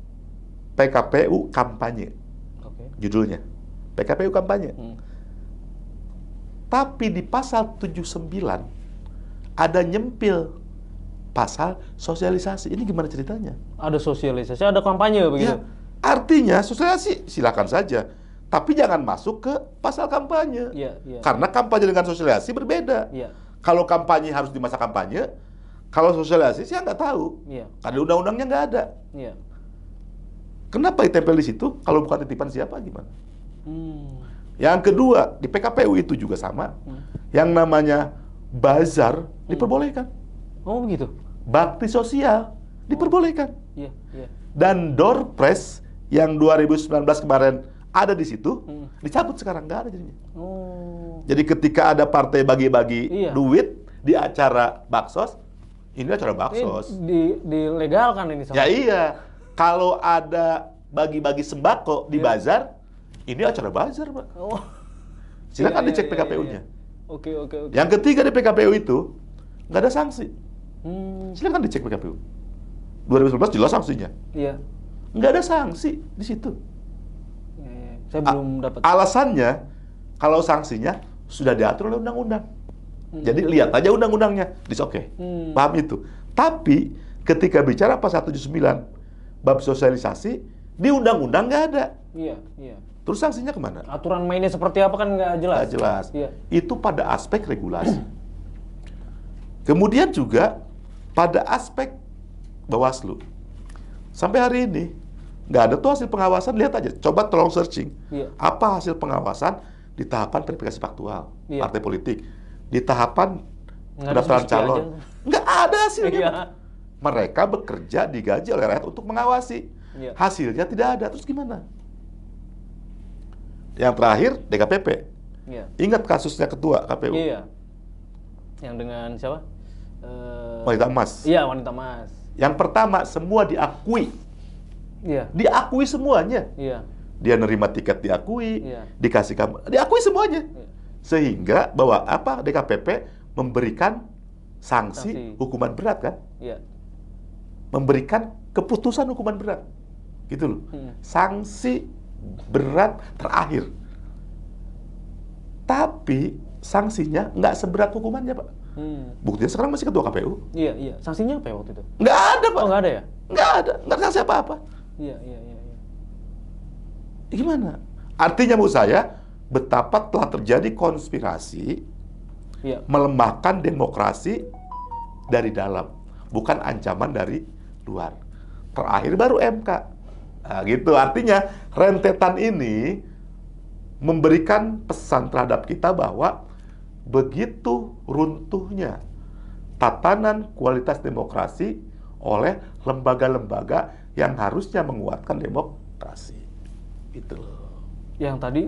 PKPU kampanye. Judulnya PKPU kampanye. Tapi di pasal 79 ada nyempil pasal sosialisasi. Ini gimana ceritanya? Ada sosialisasi, ada kampanye begitu. Ya. Artinya sosialisasi silakan saja, tapi jangan masuk ke pasal kampanye. Karena kampanye dengan sosialisasi berbeda. Kalau kampanye harus di masa kampanye, kalau sosialisasi saya nggak tahu. Karena undang-undangnya nggak ada. Kenapa ditempel di situ? Kalau bukan titipan siapa gimana? Yang kedua, di PKPU itu juga sama. Yang namanya bazar diperbolehkan. Oh begitu. Bakti sosial diperbolehkan. Dan door press yang 2019 kemarin ada di situ, dicabut sekarang, nggak ada jadinya. Jadi ketika ada partai bagi-bagi duit di acara baksos, ini acara baksos. Dilegalkan ini sama. Ya iya, kalau ada bagi-bagi sembako di bazar, ini acara bazar, Pak. Silakan dicek PKPU-nya. Oke. Yang ketiga di PKPU itu, nggak ada sanksi. Silakan dicek PKPU. 2019 jelas sanksinya. Nggak ada sanksi di situ. Saya belum dapat. Alasannya, kalau sanksinya sudah diatur oleh undang-undang. Jadi lihat aja undang-undangnya, oke. Paham itu. Tapi ketika bicara pasal 79 bab sosialisasi, di undang-undang nggak ada. Terus sanksinya kemana? Aturan mainnya seperti apa kan nggak jelas. Nggak jelas. Itu pada aspek regulasi. Kemudian juga pada aspek Bawaslu. Sampai hari ini nggak ada tuh hasil pengawasan. Lihat aja, coba tolong searching apa hasil pengawasan di tahapan verifikasi faktual partai politik, di tahapan pendaftaran calon. Nggak ada hasilnya. Mereka bekerja digaji oleh rakyat untuk mengawasi. Hasilnya tidak ada. Terus gimana? Yang terakhir DKPP. Ingat kasusnya ketua KPU? Yang dengan siapa? Wanita Emas. Wanita Emas. Yang pertama, semua diakui. Diakui semuanya. Dia nerima tiket diakui, dikasih kamu, diakui semuanya. Sehingga bahwa DKPP memberikan sanksi hukuman berat kan? Memberikan keputusan hukuman berat. Gitu loh. Sanksi berat terakhir. Tapi sanksinya nggak seberat hukumannya, Pak. Buktinya sekarang masih ketua KPU. Sanksinya apa ya waktu itu? Nggak ada, Pak. Oh, nggak ada ya? Nggak ada sanksi apa-apa. Gimana? Artinya menurut saya, betapa telah terjadi konspirasi melemahkan demokrasi dari dalam, bukan ancaman dari luar. Terakhir baru MK. Nah, gitu. Artinya rentetan ini memberikan pesan terhadap kita bahwa begitu runtuhnya tatanan kualitas demokrasi oleh lembaga-lembaga yang harusnya menguatkan demokrasi. Itu loh. Yang tadi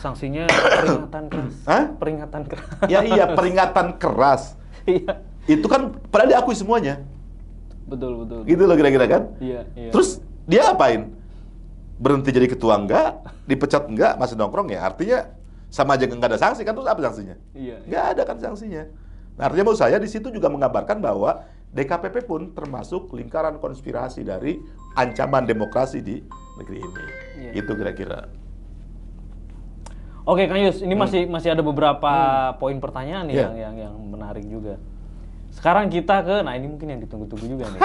sanksinya peringatan keras. Hah? Peringatan keras. Ya iya, peringatan keras. Iya. Itu kan pernah diakui semuanya. Betul. Gitu loh kira-kira kan? Iya. Terus dia apain? Berhenti jadi ketua enggak, dipecat enggak, masih nongkrong ya. Artinya sama aja nggak ada sanksi kan, terus apa sanksinya? Iya. Nggak ada kan sanksinya. Nah, artinya menurut saya di situ juga mengabarkan bahwa DKPP pun termasuk lingkaran konspirasi dari ancaman demokrasi di negeri ini. Iya. Itu kira-kira. Oke, Kang Yus, ini masih ada beberapa poin pertanyaan nih yang menarik juga. Sekarang kita nah ini mungkin yang ditunggu-tunggu juga nih.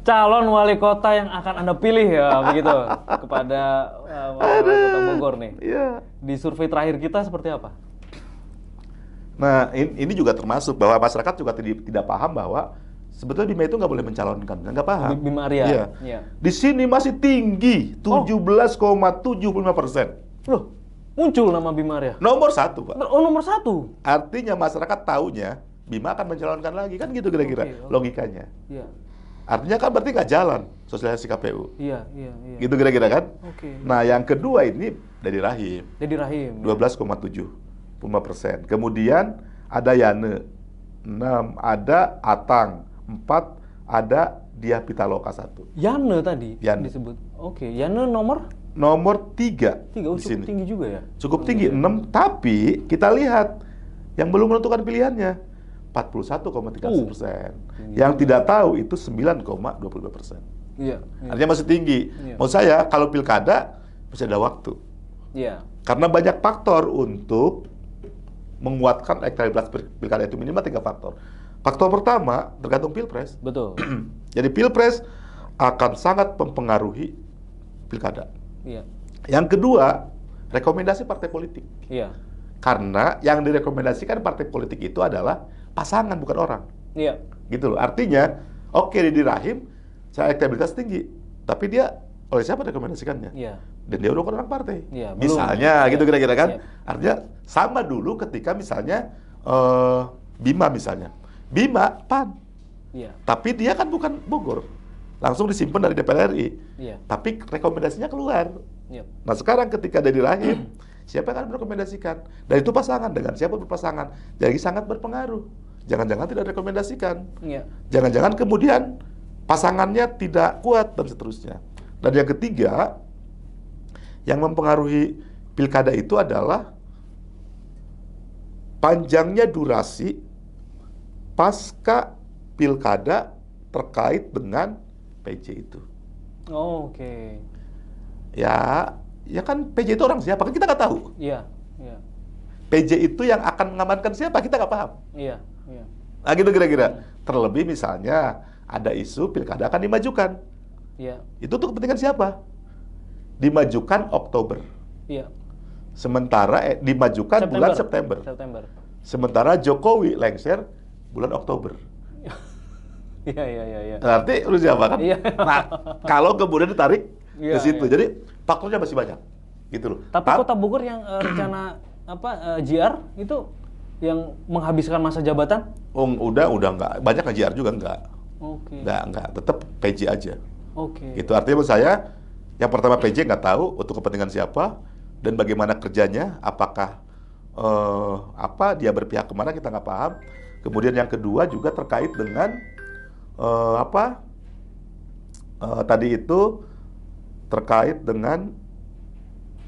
Calon wali kota yang akan Anda pilih ya, begitu, kepada wali kota Bogor nih. Iya. Di survei terakhir kita seperti apa? Nah, ini juga termasuk bahwa masyarakat juga tidak paham bahwa sebetulnya Bima itu nggak boleh mencalonkan, nggak paham. Bima Arya. Iya. Di sini masih tinggi, 17,75%. Loh, muncul nama Bima Arya? Nomor 1, Pak. Oh, nomor 1? Artinya masyarakat taunya Bima akan mencalonkan lagi, kan gitu kira-kira logikanya. Iya. Artinya kan berarti nggak jalan sosialisasi KPU. Iya. Gitu kira-kira kan? Oke. Nah, yang kedua ini Dedi Rahim. 12,75%. Kemudian ada Yane 6, ada Atang 4, ada Diah Pitaloka 1. Yane tadi disebut. Oke, Yane nomor 3 di cukup sini. tinggi juga ya? Cukup tinggi, 6. Tapi kita lihat yang belum menentukan pilihannya 41,13%. Yang tidak tahu itu 9,22%. Iya. Artinya masih tinggi. Maksud saya kalau pilkada masih ada waktu. Iya. Karena banyak faktor untuk menguatkan elektabilitas pilkada itu, minimal 3 faktor. Faktor pertama tergantung pilpres. Betul. Jadi pilpres akan sangat mempengaruhi pilkada. Iya. Yang kedua, rekomendasi partai politik. Iya. Karena yang direkomendasikan partai politik itu adalah pasangan, bukan orang. Iya. Gitu loh. Artinya, oke, Dedi Rahim, saya elektabilitas tinggi, tapi dia oleh siapa rekomendasikannya? Iya. Dan dia bukan orang partai. Iya, misalnya, gitu kira-kira kan? Iya. Artinya sama dulu ketika misalnya Bima misalnya. Bima PAN. Iya. Tapi dia kan bukan Bogor. Langsung disimpan dari DPR RI. Iya. Tapi rekomendasinya keluar. Iya. Nah, sekarang ketika Dedi Rahim, siapa yang akan merekomendasikan? Dan itu pasangan dengan siapa berpasangan. Jadi sangat berpengaruh. Jangan-jangan tidak direkomendasikan. Iya. Jangan-jangan kemudian pasangannya tidak kuat dan seterusnya. Dan yang ketiga, yang mempengaruhi pilkada itu adalah panjangnya durasi pasca pilkada terkait dengan PJ itu. Oh, oke. Ya kan PJ itu orang siapa? Kan kita nggak tahu. Iya. PJ itu yang akan mengamankan siapa? Kita nggak paham. Iya. Nah, gitu kira-kira. Terlebih misalnya ada isu pilkada akan dimajukan. Iya. Itu untuk kepentingan siapa? Dimajukan Oktober. Iya. Sementara dimajukan bulan September. Sementara Jokowi lengser bulan Oktober. Iya. Berarti lu siapa kan? Iya. Nah, kalau kemudian ditarik ke situ. Iya. Jadi faktornya masih banyak. Gitu loh. Tapi Kota Bogor yang rencana JR itu yang menghabiskan masa jabatan? Udah enggak. Banyak JR juga enggak. Oke. Enggak, tetap PJ aja. Oke. Itu artinya menurut saya yang pertama PJ nggak tahu untuk kepentingan siapa dan bagaimana kerjanya, apakah dia berpihak kemana, kita nggak paham. Kemudian yang kedua juga terkait dengan tadi itu terkait dengan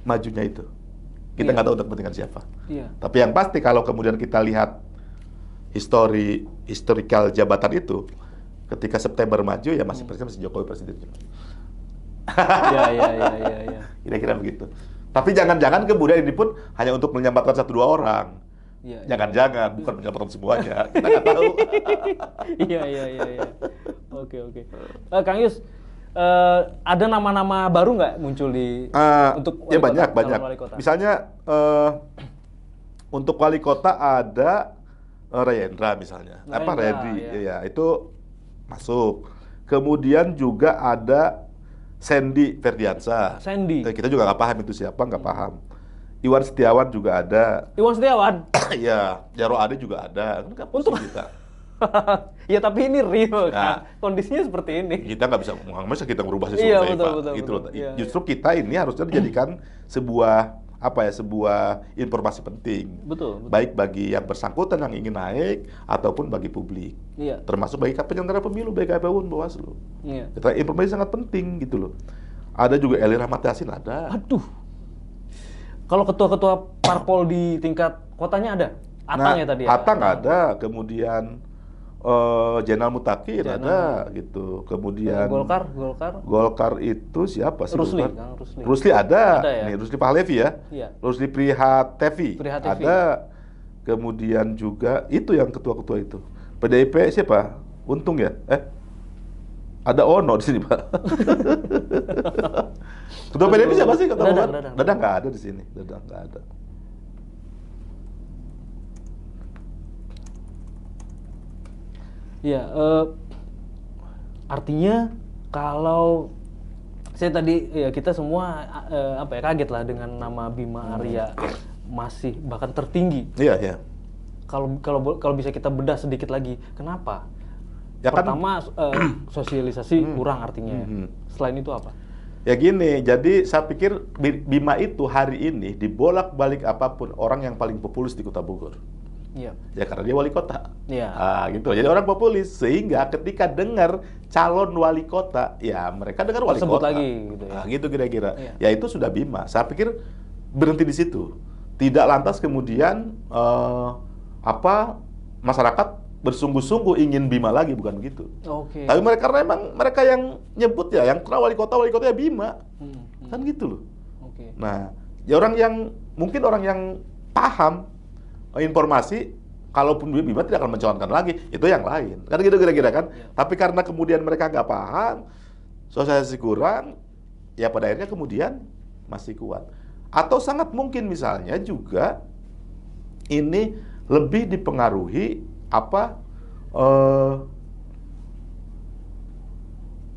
majunya itu. Kita nggak tahu untuk kepentingan siapa. Iya. Tapi yang pasti kalau kemudian kita lihat historical jabatan itu, ketika September maju ya masih Jokowi presiden. Iya. Kira-kira begitu. Tapi jangan-jangan kemudian ini pun hanya untuk menyelamatkan 1-2 orang. Iya. Jangan-jangan bukan menyelamatkan semuanya. Kita nggak tahu. Iya. Oke. Kang Yus, ada nama-nama baru nggak muncul di untuk wali kota, banyak. Wali kota? Misalnya untuk wali kota ada Rayendra misalnya, Reddy, ya itu masuk. Kemudian juga ada Sandy Ferdiansyah. Sandy. Kita juga nggak paham itu siapa, nggak paham. Iwan Setiawan juga ada. Iwan Setiawan? Iya, Jaro Ade juga ada. Kan untuk kita. Ya tapi ini real kan, kondisinya seperti ini. Kita nggak bisa kita merubah survei, Pak. Betul, gitu loh. Iya, Justru kita ini harusnya dijadikan sebuah sebuah informasi penting. Betul. Baik bagi yang bersangkutan yang ingin naik ataupun bagi publik. Iya. Termasuk bagi penyelenggara pemilu, baik KPU, Bawaslu. Iya. Kita informasi sangat penting gitu loh. Ada juga Eli Rahmat Yassin ada. Aduh. Kalau ketua-ketua parpol di tingkat kotanya ada? Atang ya tadi ya? Atang ada, kemudian Jenal Mutakir ada gitu. Kemudian Golkar itu siapa sih? Rusli ada. Ya? Nih Rusli Pahlevi ya. Iya. Rusli Prihatevi ada. Kemudian juga itu yang ketua-ketua itu. PDIP siapa? Untung ya? Ada Ono di sini, Pak. Ketua PDIP siapa sih? Dadang nggak ada di sini. Dadang nggak ada. Ya, artinya kalau saya tadi ya kita semua kaget lah dengan nama Bima Arya masih bahkan tertinggi. Iya. Kalau bisa kita bedah sedikit lagi, kenapa? Ya pertama sosialisasi kurang artinya. Selain itu apa? Ya gini, jadi saya pikir Bima itu hari ini dibolak-balik apapun orang yang paling populis di Kota Bogor. Iya. Ya karena dia wali kota. Iya. Gitu. Jadi orang populis sehingga ketika dengar calon wali kota, ya mereka dengar wali sebut kota. Lagi gitu ya. Gitu kira-kira. Iya. Ya itu sudah Bima. Saya pikir berhenti di situ. Tidak lantas kemudian masyarakat bersungguh-sungguh ingin Bima lagi, bukan begitu. Oke. Tapi karena memang mereka yang nyebut ya, yang kenal wali kota ya Bima. Kan gitu loh. Oke. Nah, ya orang yang paham informasi, kalaupun Bima tidak akan mencalonkan lagi, itu yang lain. Kan gitu kira-kira kan. Ya. Tapi karena kemudian mereka nggak paham, sosialisasi kurang, ya pada akhirnya kemudian masih kuat. Atau sangat mungkin misalnya juga ini lebih dipengaruhi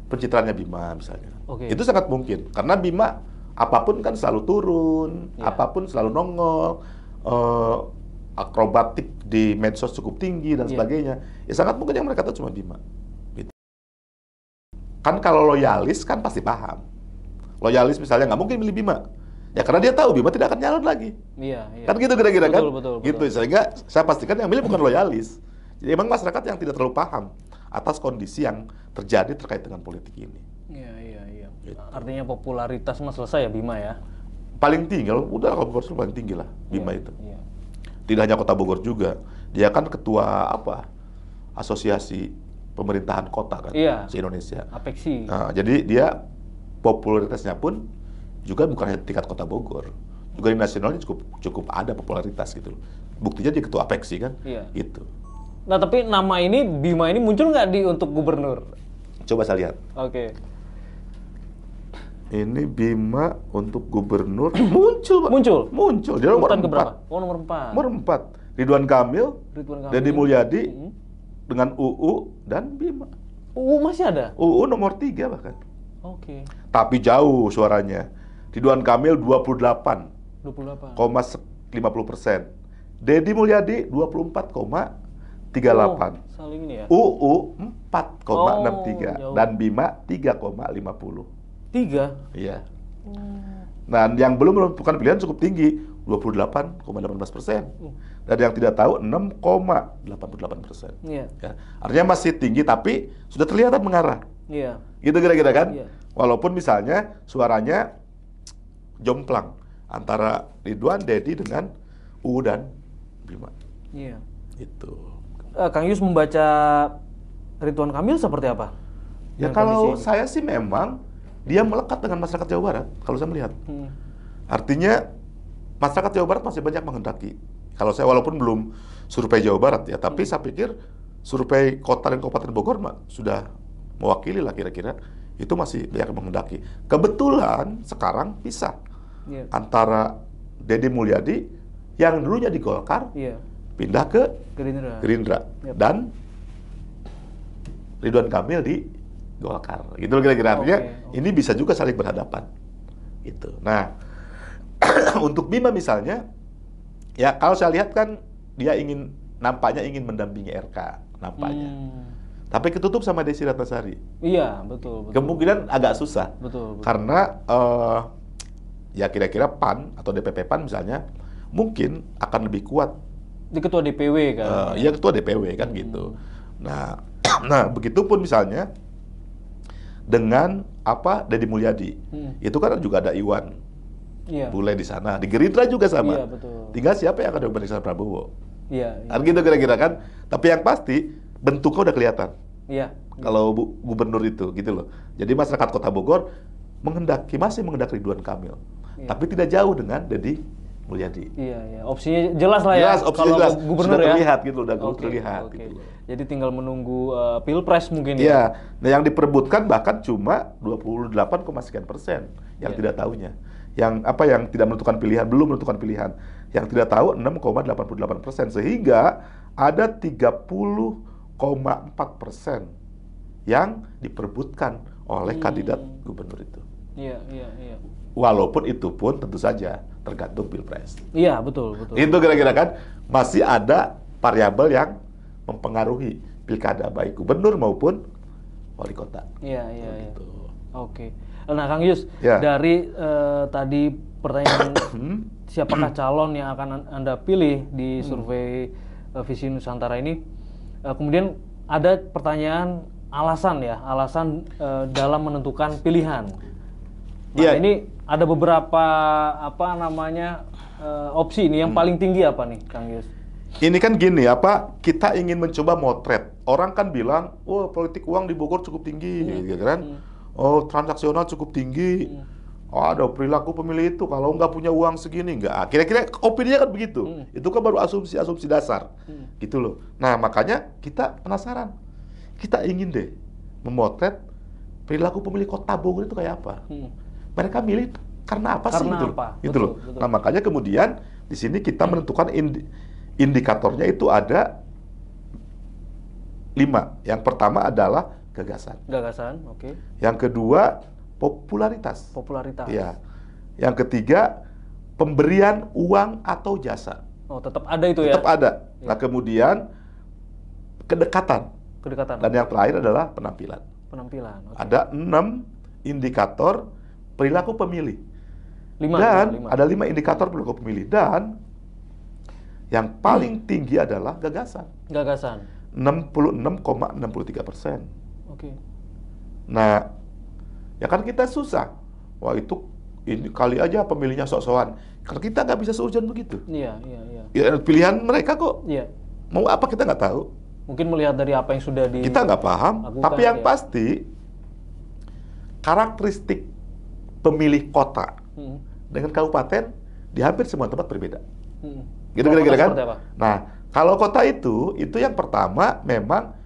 pencitraannya Bima misalnya. Itu sangat mungkin. Karena Bima apapun kan selalu turun, apapun selalu nongol. Akrobatik di medsos cukup tinggi dan sebagainya. Ya sangat mungkin yang mereka tahu cuma Bima. Gitu. Kan kalau loyalis kan pasti paham. Loyalis misalnya nggak mungkin milih Bima. Ya karena dia tahu Bima tidak akan nyalon lagi. Iya. Kan gitu kira-kira kan? Betul. Gitu. Sehingga saya pastikan yang milih bukan loyalis. Jadi emang masyarakat yang tidak terlalu paham atas kondisi yang terjadi terkait dengan politik ini. Iya. Gitu. Artinya popularitas mah selesai ya Bima ya? Paling tinggi, udah kalau Bogor paling tinggi lah Bima itu. Iya. Tidak hanya Kota Bogor juga, dia kan ketua asosiasi pemerintahan kota kan, se-Indonesia. Apeksi. Nah, jadi dia popularitasnya pun juga bukan hanya tingkat Kota Bogor, juga di nasionalnya cukup ada popularitas gitu. Buktinya dia ketua Apeksi kan, gitu. Nah tapi nama ini Bima ini muncul nggak untuk gubernur? Coba saya lihat. Oke. Ini Bima untuk gubernur muncul, Pak. Muncul. Dia nomor 4. Nomor 4. Nomor 4. Ridwan Kamil, Deddy Mulyadi, dengan UU dan Bima. UU masih ada? UU nomor 3 bahkan. Oke. Tapi jauh suaranya. Ridwan Kamil 28,50%. Deddy Mulyadi 24,38. Saling ini ya. UU 4,63 dan Bima 3,50. 3? Iya. Nah, yang belum menentukan pilihan cukup tinggi, 28,18%. Dan yang tidak tahu 6,88%. Iya. Ya. Artinya masih tinggi tapi sudah terlihat mengarah. Iya. Gitu kira-kira kan? Iya. Walaupun misalnya suaranya jomplang antara Ridwan, Deddy dengan UU dan Bima. Iya. Itu. Kang Yus membaca Ridwan Kamil seperti apa? Ya kalau saya sih memang dia melekat dengan masyarakat Jawa Barat, kalau saya melihat. Artinya, masyarakat Jawa Barat masih banyak menghendaki. Kalau saya walaupun belum survei Jawa Barat ya, tapi saya pikir survei kota dan Kabupaten Bogor sudah mewakili lah kira-kira itu masih banyak yang menghendaki. Kebetulan sekarang pisah antara Deddy Mulyadi yang dulunya di Golkar pindah ke Gerindra. Dan Ridwan Kamil di Golkar. Gitu kira-kira. Artinya ini bisa juga saling berhadapan. Gitu. Nah, untuk Bima misalnya, ya kalau saya lihat kan dia nampaknya ingin mendampingi RK, nampaknya. Tapi ketutup sama Desi Ratnasari. Iya, betul. Kemungkinan agak susah. Betul. Karena ya kira-kira PAN atau DPP PAN misalnya mungkin akan lebih kuat. Di ketua DPW kan? Iya, ketua DPW kan gitu. Nah, begitupun misalnya dengan Deddy Mulyadi. Itu kan juga ada Iwan Bule di sana. Di Gerindra juga sama. Iya, betul. Tinggal siapa yang akan dibandingkan Prabowo. Iya. Kan gitu kira-kira kan. Tapi yang pasti bentuknya udah kelihatan. Iya. Kalau gubernur itu gitu loh. Jadi masyarakat Kota Bogor masih menghendaki Ridwan Kamil. Tapi tidak jauh dengan Deddy Mulyadi. Iya. Opsinya jelas lah ya. Opsinya jelas. Gubernur sudah ya. terlihat gitu, udah terlihat gitu. Jadi tinggal menunggu Pilpres mungkin ya. Iya. Nah, yang diperebutkan bahkan cuma 28, sekian persen yang tidak tahunya. Yang tidak menentukan pilihan, belum menentukan pilihan. Yang tidak tahu 6,88%, sehingga ada 30,4% yang diperebutkan oleh kandidat gubernur itu. Iya. Walaupun itu pun tentu saja tergantung Pilpres. Iya, betul. Itu kira-kira kan masih ada variabel yang mempengaruhi pilkada baik gubernur maupun wali kota. Iya. Gitu. Oke. Nah, Kang Yus, dari tadi pertanyaan siapakah calon yang akan Anda pilih di survei Visi Nusantara ini, kemudian ada pertanyaan alasan dalam menentukan pilihan. Nah, ini ada beberapa opsi ini yang paling tinggi apa nih, Kang Yus? Ini kan gini, kita ingin mencoba motret. Orang kan bilang, politik uang di Bogor cukup tinggi, gitu kan? Transaksional cukup tinggi. Ada perilaku pemilih itu kalau nggak punya uang segini nggak. Kira-kira opininya kan begitu. Itu kan baru asumsi dasar, gitu loh. Nah, makanya kita penasaran. Kita ingin deh memotret perilaku pemilih Kota Bogor itu kayak apa. Mereka milih karena apa sih gitu loh. Betul. Nah, makanya kemudian di sini kita menentukan indikatornya itu ada 5. Yang pertama adalah gagasan, oke. Yang kedua popularitas. Ya. Yang ketiga pemberian uang atau jasa. Tetap ada itu ya. Tetap ada. Ya. Nah, kemudian kedekatan. Dan yang terakhir adalah penampilan. Okay. Ada 6 indikator perilaku pemilih. 5. Ada 5 indikator perilaku pemilih, dan yang paling tinggi adalah gagasan. 66,63%. Oke. Nah, ya kan kita susah. Ini kali aja pemilihnya sok-sokan. Karena kita nggak bisa sehujan begitu. Iya. Ya, pilihan mereka kok. Iya. Mau apa kita nggak tahu. Mungkin melihat dari apa yang sudah kita nggak paham. Tapi yang pasti karakteristik pemilih kota dengan kabupaten di hampir semua tempat berbeda. Gitu kira-kira kan? Nah, kalau kota itu yang pertama memang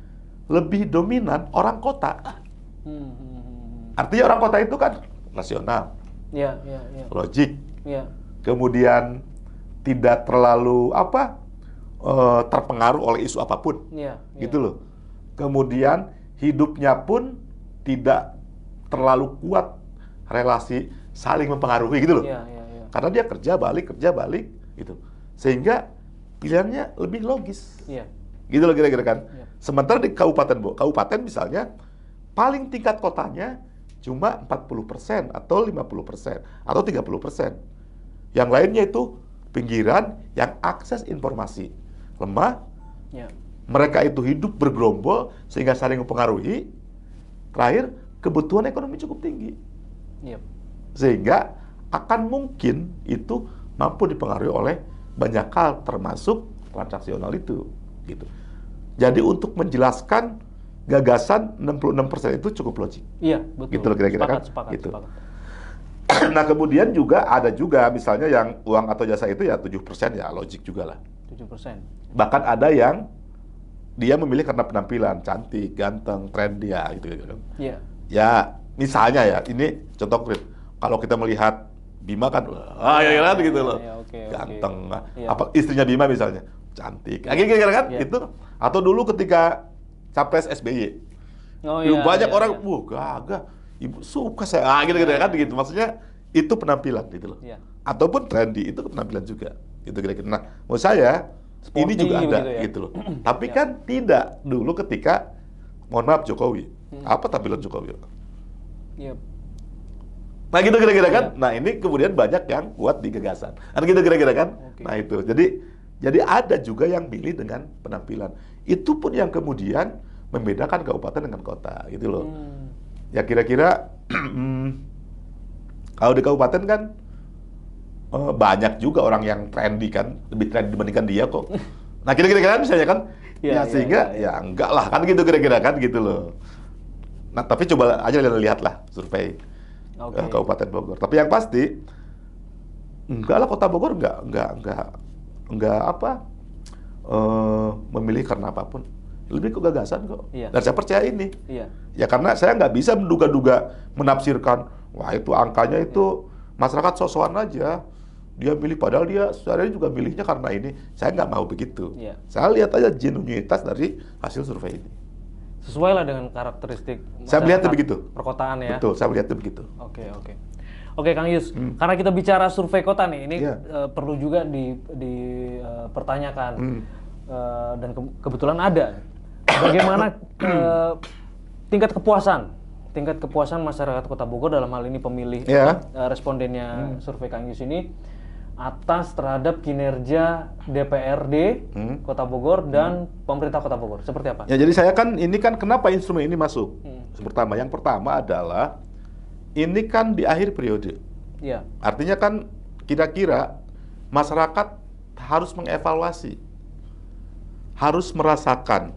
lebih dominan orang kota. Artinya orang kota itu kan nasional, logik, kemudian tidak terlalu terpengaruh oleh isu apapun, gitu loh. Kemudian hidupnya pun tidak terlalu kuat relasi saling mempengaruhi, gitu loh. Karena dia kerja balik, gitu. Sehingga pilihannya lebih logis, gitu loh kira-kira kan. Sementara di kabupaten misalnya paling tingkat kotanya cuma 40% atau 50% atau 30%. Yang lainnya itu pinggiran yang akses informasi lemah. Mereka itu hidup bergerombol sehingga saling mempengaruhi. Terakhir, kebutuhan ekonomi cukup tinggi. Sehingga akan mungkin itu mampu dipengaruhi oleh banyak hal termasuk transaksional itu, gitu. Jadi untuk menjelaskan gagasan 66% itu cukup logik. Iya, betul. Gitu loh kira-kira kan? Sepakat. Nah, kemudian ada juga misalnya yang uang atau jasa itu ya 7% ya logik juga lah. 7%. Bahkan ada yang dia memilih karena penampilan, cantik, ganteng, trendy ya gitu kan. Iya. Ya misalnya ya, ini contoh konkret. Kalau kita melihat Bima kan, ya kan gitu loh, ganteng. Apa istrinya Bima misalnya, cantik. Kira-kira kan itu. Atau dulu ketika capres SBY, banyak orang, gagah, ibu suka saya, gitu kan gitu. Maksudnya itu penampilan gitu loh. Ataupun trendy itu penampilan juga. Gitu kira-kira. Nah, menurut saya sporty, ini juga ada gitu loh. Tapi kan tidak dulu ketika, mohon maaf, Jokowi. Apa tampilan Jokowi? Nah gitu kira-kira kan. Nah ini kemudian banyak yang kuat di gagasan. Kan gitu kira-kira kan. Nah itu. Jadi ada juga yang milih dengan penampilan. Itu pun yang kemudian membedakan kabupaten dengan kota gitu loh. Ya kira-kira kalau di kabupaten kan banyak juga orang yang trendy kan, lebih trendy dibandingkan dia kok. Nah kira-kira kan misalnya kan, sehingga ya enggak lah kan gitu kira-kira kan gitu loh. Nah tapi coba aja lihatlah survei Kabupaten Bogor. Tapi yang pasti enggak lah, Kota Bogor enggak apa memilih karena apapun. Lebih ke gagasan kok. Dan saya percaya ini. Ya karena saya nggak bisa menduga-duga menafsirkan, wah itu angkanya itu masyarakat sosokan aja. Dia milih, padahal dia sebenarnya juga milihnya karena ini. Saya nggak mau begitu. Saya lihat aja genuinitas dari hasil survei ini. Sesuai lah dengan karakteristik saya melihatnya begitu. Perkotaan ya. Betul, saya melihatnya begitu. Oke, Kang Yus. Karena kita bicara survei kota nih, ini perlu juga dipertanyakan. Dan kebetulan ada. Bagaimana tingkat kepuasan masyarakat Kota Bogor dalam hal ini pemilih respondennya survei Kang Yus ini atas terhadap kinerja DPRD Kota Bogor dan pemerintah Kota Bogor. Seperti apa? Ya, jadi saya kan ini kan kenapa instrumen ini masuk? Yang pertama adalah ini kan di akhir periode. Artinya kan kira-kira masyarakat harus mengevaluasi, harus merasakan,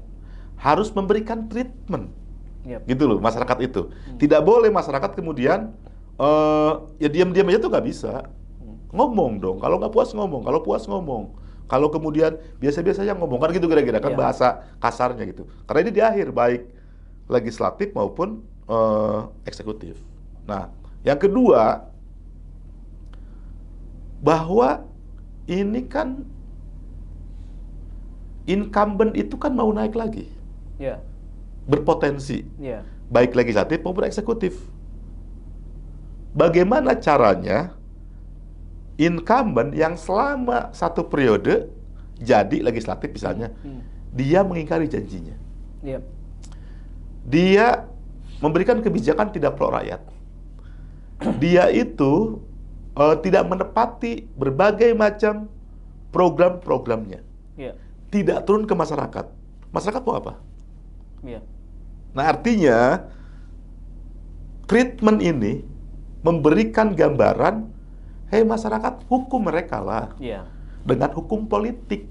harus memberikan treatment. Gitu loh masyarakat itu. Tidak boleh masyarakat kemudian ya diam-diam aja tuh nggak bisa. Ngomong dong, kalau nggak puas ngomong, kalau puas ngomong. Kalau kemudian biasa-biasanya ngomong, kan gitu kira-kira kan bahasa kasarnya gitu. Karena ini di akhir, baik legislatif maupun eksekutif. Nah, yang kedua, bahwa ini kan incumbent itu kan mau naik lagi. Berpotensi, baik legislatif maupun eksekutif. Bagaimana caranya incumbent yang selama satu periode jadi legislatif misalnya, dia mengingkari janjinya. Dia memberikan kebijakan tidak pro rakyat. Dia itu tidak menepati berbagai macam program-programnya. Tidak turun ke masyarakat. Masyarakat mau apa? Nah artinya treatment ini memberikan gambaran, hei masyarakat, hukum mereka lah dengan hukum politik,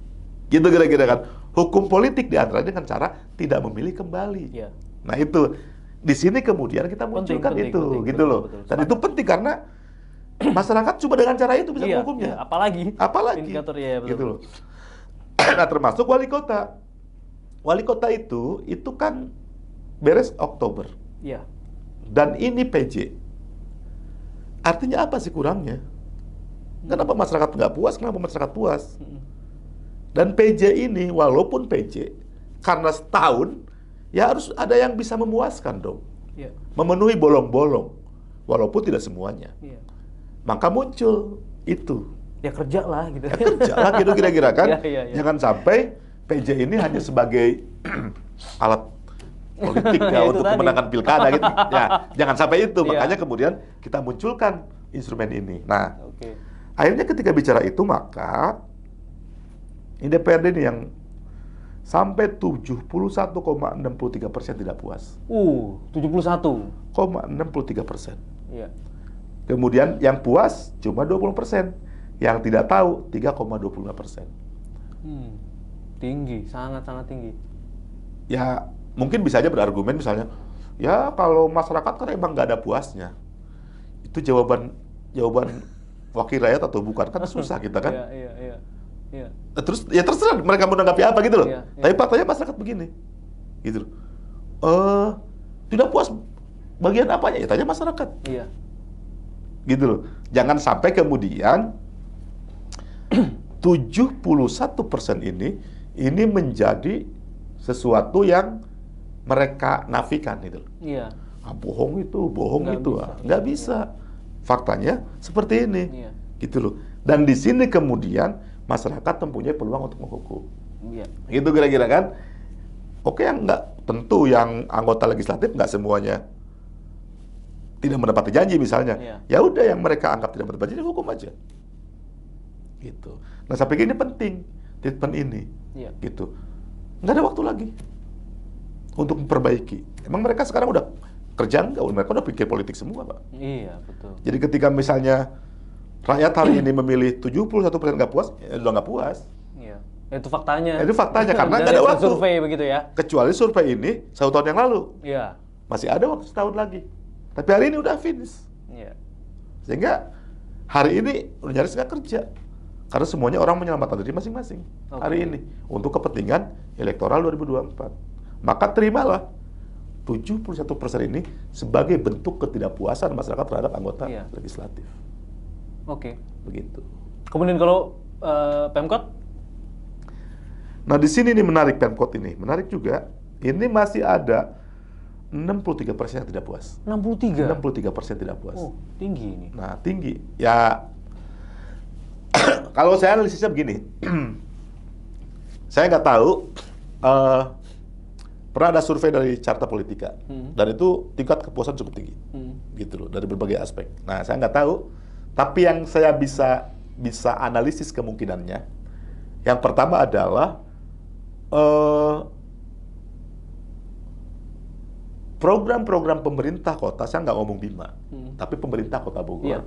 gitu kira-kira kan. Hukum politik diantaranya dengan cara tidak memilih kembali. Nah itu di sini kemudian kita munculkan itu, gitu loh. Dan itu penting karena masyarakat cuma dengan cara itu bisa menghukumnya. Apalagi indikator gitu loh. Nah termasuk wali kota. Wali kota itu kan beres Oktober. Dan ini PJ. Artinya apa sih kurangnya? Kenapa masyarakat nggak puas? Kenapa masyarakat puas? Dan PJ ini, walaupun PJ, karena setahun, ya harus ada yang bisa memuaskan dong. Memenuhi bolong-bolong, walaupun tidak semuanya. Maka muncul itu. Ya kerja lah gitu. Ya kerja lah gitu kira-kira kan. Jangan sampai PJ ini hanya sebagai alat politik untuk kemenangan pilkada gitu. Ya, jangan sampai itu. Makanya kemudian kita munculkan instrumen ini. Nah, akhirnya ketika bicara itu maka DPRD ini yang sampai 71,63% tidak puas. 71,63%. Kemudian yang puas cuma 20%, yang tidak tahu 3,25%. Tinggi, sangat-sangat tinggi. Ya mungkin bisa aja berargumen misalnya, ya kalau masyarakat kan emang nggak ada puasnya. Itu jawaban wakil rakyat atau bukan, kan susah kita kan. Terus ya terserah mereka menanggapi apa gitu loh. Tapi faktanya masyarakat begini, gitu loh. Tidak puas bagian apanya? Ya tanya masyarakat. Iya. Gitu loh. Jangan sampai kemudian 71% ini menjadi sesuatu yang mereka nafikan gitu loh. Iya. Bohong itu, Nggak itu. bisa. Nggak bisa. Faktanya seperti ini. Iya. Gitu loh. Dan di sini kemudian masyarakat mempunyai peluang untuk menghukum. Iya. Gitu kira-kira kan. Oke, yang nggak tentu yang anggota legislatif nggak semuanya tidak mendapati janji misalnya. Iya. Ya udah yang mereka anggap tidak mendapati janji hukum aja. Gitu. Nah, saya pikir ini penting treatment ini. Iya. Gitu. Nggak ada waktu lagi untuk memperbaiki. Emang mereka sekarang udah kerja nggak? Mereka udah pikir politik semua, Pak. Iya, betul. Jadi ketika misalnya rakyat hari ini memilih 71% nggak puas, ya udah nggak puas. Iya. Itu faktanya. Itu faktanya karena nggak ada waktu. Survei begitu ya. Kecuali survei ini 1 tahun yang lalu. Iya. Masih ada waktu setahun lagi. Tapi hari ini udah finish. Iya. Sehingga hari ini udah nyaris nggak kerja. Karena semuanya orang menyelamatkan diri masing-masing hari ini untuk kepentingan elektoral 2024. Maka terimalah 71% ini sebagai bentuk ketidakpuasan masyarakat terhadap anggota legislatif. Oke. Begitu. Kemudian kalau Pemkot? Nah, di sini nih menarik Pemkot ini. Menarik juga, ini masih ada 63% yang tidak puas. 63%? 63% tidak puas. Oh, tinggi ini. Nah, tinggi. Ya, kalau saya analisisnya begini. Saya nggak tahu, pernah ada survei dari Carta Politika. Dan itu tingkat kepuasan cukup tinggi. Gitu loh, dari berbagai aspek. Nah, saya nggak tahu. Tapi yang saya bisa analisis kemungkinannya, yang pertama adalah program-program pemerintah kota, saya nggak ngomong Bima, tapi pemerintah Kota Bogor,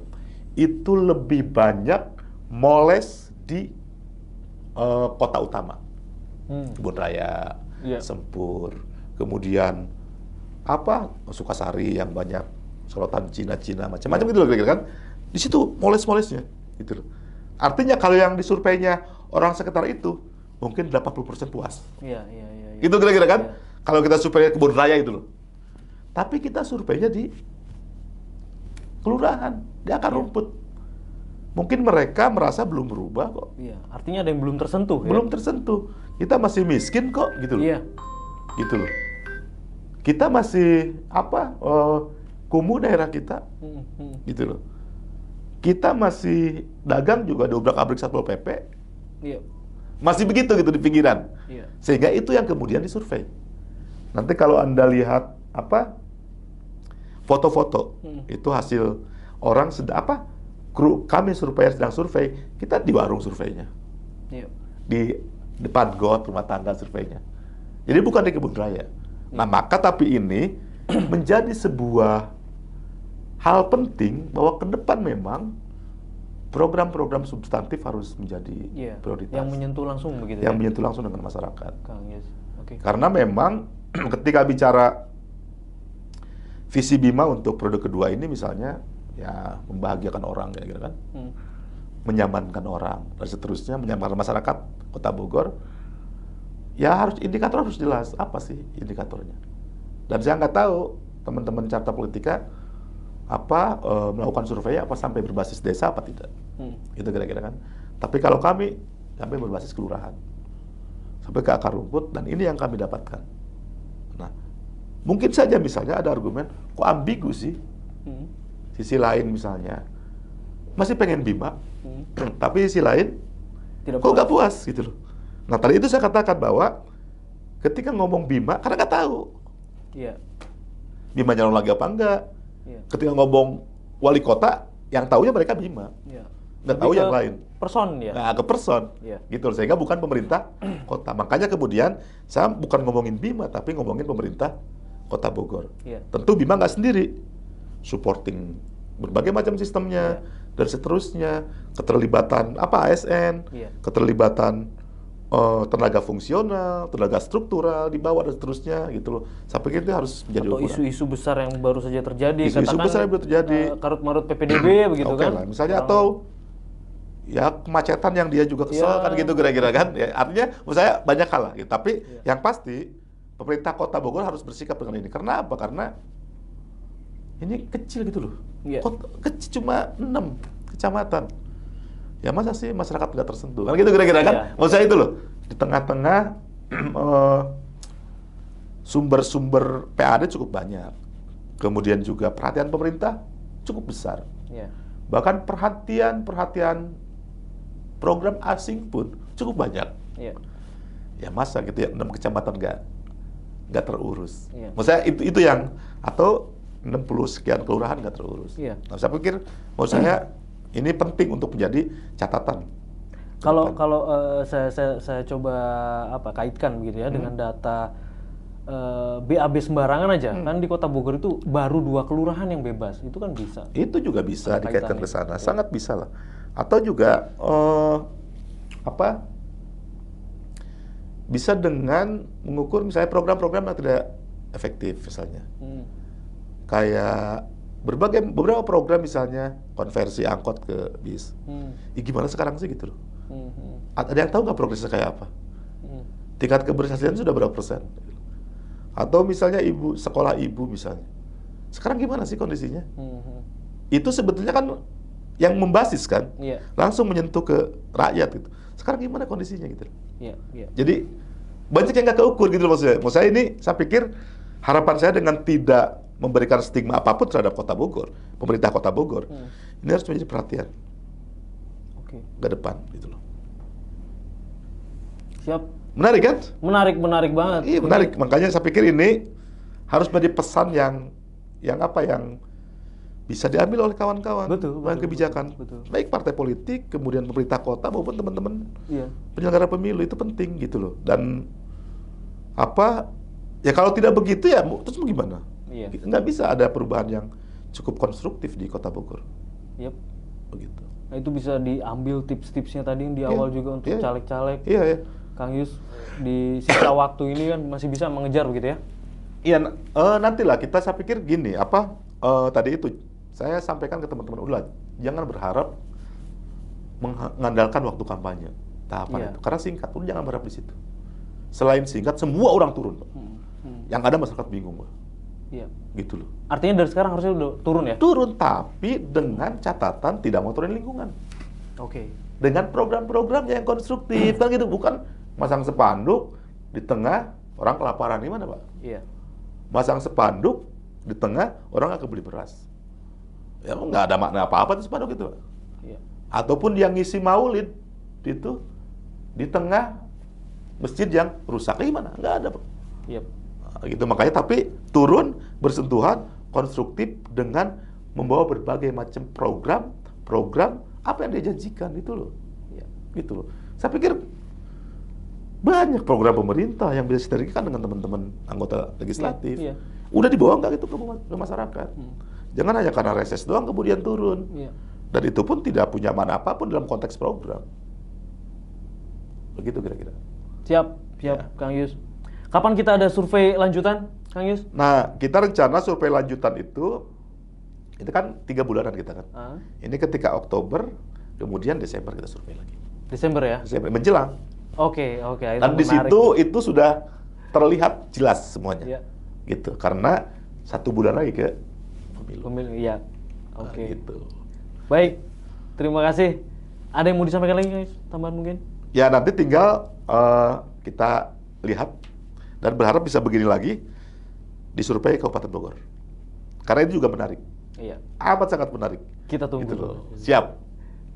itu lebih banyak moles di kota utama. Kebun Raya, Sempur, kemudian Sukasari yang banyak sorotan Cina-Cina, macam-macam gitu loh kira-kira kan. Di situ moles-molesnya, gitu loh. Artinya kalau yang disurveinya orang sekitar itu, mungkin 80% puas. Iya. Gitu kira-kira kan? Kalau kita survei Kebun Raya itu loh. Tapi kita surveinya di kelurahan, di akar rumput. Mungkin mereka merasa belum berubah kok. Iya, artinya ada yang belum tersentuh. Belum tersentuh. Kita masih miskin kok, gitu loh. Iya. Gitu loh. Kita masih kumuh daerah kita, gitu loh. Kita masih dagang juga diobrak-abrik Satpol PP. Iya. Masih begitu gitu di pikiran. Iya. Sehingga itu yang kemudian disurvei. Nanti kalau Anda lihat foto-foto, itu hasil orang kru kami surveyor sedang survei, kita di warung surveinya. Iya. Di depan got rumah tangga surveinya. Jadi bukan di Kebun Raya. Nah, maka tapi ini menjadi sebuah hal penting bahwa ke depan memang program-program substantif harus menjadi prioritas. Yang menyentuh langsung begitu. Yang menyentuh langsung dengan masyarakat. Oke. Karena memang ketika bicara visi Bima untuk periode kedua ini misalnya, ya membahagiakan orang kira-kira kan, menyamankan orang dan seterusnya, menyamankan masyarakat Kota Bogor. Ya indikator harus jelas apa sih indikatornya. Dan saya nggak tahu teman-teman Carta Politika melakukan survei apa sampai berbasis desa apa tidak. Itu kira-kira kan. Tapi kalau kami berbasis kelurahan. Sampai ke akar rumput dan ini yang kami dapatkan. Nah, mungkin saja misalnya ada argumen kok ambigu sih. Sisi lain misalnya masih pengen Bima. Tapi sisi lain kok nggak puas gitu loh. Nah, tadi itu saya katakan bahwa ketika ngomong Bima karena nggak tahu. Iya. Bima nyalon lagi apa enggak? Iya. Ketika ngomong wali kota, yang taunya mereka Bima. Iya. Nggak tahu yang lain. Person ya? Nah, ke person. Iya. Gitu. Sehingga bukan pemerintah kota. Makanya kemudian saya bukan ngomongin Bima, tapi ngomongin pemerintah Kota Bogor. Iya. Tentu Bima nggak sendiri. Supporting berbagai macam sistemnya, dan seterusnya. Keterlibatan ASN, keterlibatan tenaga fungsional, tenaga struktural di bawah dan seterusnya gitu loh. Saya pikir itu harus menjadi ukuran. Atau isu-isu besar yang baru saja terjadi. Isu-isu besar yang baru terjadi. Karut-marut PPDB begitu kan. Lah. Misalnya atau ya kemacetan yang dia juga kesel kan gitu kira-kira kan. Ya, artinya menurut saya banyak hal lah gitu. Tapi yang pasti pemerintah Kota Bogor harus bersikap dengan ini. Karena apa? Karena ini kecil gitu loh. Iya. Kok kecil cuma 6 kecamatan. Ya masa sih masyarakat nggak tersentuh? Kan gitu kira-kira kan? Iya. Maksud saya itu loh, di tengah-tengah sumber-sumber PAD cukup banyak. Kemudian juga perhatian pemerintah cukup besar. Iya. Bahkan perhatian program asing pun cukup banyak. Iya. Ya masa gitu ya 6 kecamatan nggak terurus. Iya. Maksudnya itu yang atau 60 sekian kelurahan nggak terurus. Iya. Nah, saya pikir menurut saya ini penting untuk menjadi catatan. Kalau saya coba kaitkan begitu ya dengan data BAB sembarangan aja, kan di Kota Bogor itu baru 2 kelurahan yang bebas, itu kan bisa. Itu juga bisa dikaitkan ke sana, Ya. sangat bisa lah. Atau juga bisa dengan mengukur misalnya program-program yang tidak efektif misalnya. Kayak beberapa program misalnya konversi angkot ke bis. Gimana sekarang sih gitu loh. Ada yang tahu nggak progresnya kayak apa? Tingkat keberhasilan sudah berapa persen? Atau misalnya sekolah ibu misalnya. Sekarang gimana sih kondisinya? Itu sebetulnya kan yang membasis kan, langsung menyentuh ke rakyat gitu. Sekarang gimana kondisinya gitu? Jadi banyak yang nggak keukur gitu loh maksudnya. Maksud saya ini, saya pikir harapan saya dengan tidak memberikan stigma apapun terhadap Kota Bogor, pemerintah Kota Bogor, ini harus menjadi perhatian ke depan gitu loh. Siap. Menarik kan? Menarik banget. Iya menarik. Makanya saya pikir ini harus menjadi pesan yang bisa diambil oleh kawan-kawan dalam kebijakan. Betul. Baik partai politik, kemudian pemerintah kota maupun teman-teman penyelenggara pemilu itu penting gitu loh. Dan ya kalau tidak begitu ya terus mau gimana? Nggak bisa ada perubahan yang cukup konstruktif di Kota Bogor. Begitu. Nah, itu bisa diambil tips-tipsnya tadi yang di awal juga untuk caleg-caleg. Kang Yus di sisa waktu ini kan masih bisa mengejar begitu ya? Iya, nantilah saya pikir gini, tadi itu saya sampaikan ke teman-teman udah jangan berharap mengandalkan waktu kampanye tahapan itu karena singkat, pun jangan berharap di situ. Selain singkat, semua orang turun, Pak. Yang ada masyarakat bingung, Pak. Gitu loh. Artinya dari sekarang harusnya udah turun ya? Turun, tapi dengan catatan tidak motorin lingkungan. Dengan program-program yang konstruktif, kan gitu, bukan masang spanduk di tengah orang kelaparan, gimana Pak? Masang spanduk di tengah orang nggak kebeli beras. Ya nggak ada makna apa-apa tuh spanduk itu, Pak. Ataupun yang ngisi maulid itu di tengah masjid yang rusak, gimana? Nggak ada, Pak. Gitu, makanya tapi turun bersentuhan konstruktif dengan membawa berbagai macam program apa yang dia janjikan itu loh. Gitu loh. Saya pikir banyak program pemerintah yang bisa disinergikan dengan teman-teman anggota legislatif. Udah dibawa nggak gitu ke masyarakat. Jangan hanya karena reses doang kemudian turun. Dan itu pun tidak punya makna apapun dalam konteks program. Begitu kira-kira. Siap, Kang Yus. Kapan kita ada survei lanjutan, Kang Yus? Nah, kita rencana survei lanjutan itu kan 3 bulanan kita kan. Ini ketika Oktober, kemudian Desember kita survei lagi. Desember ya? Desember, menjelang. Oke. Dan di situ itu sudah terlihat jelas semuanya. Gitu, karena 1 bulan lagi ke pemilu. Gitu. Baik, terima kasih. Ada yang mau disampaikan lagi, guys? Tambahan mungkin? Ya, nanti tinggal kita lihat dan berharap bisa begini lagi di survei Kabupaten Bogor. Karena itu juga menarik. Amat sangat menarik. Kita tunggu. Gitu loh. Siap.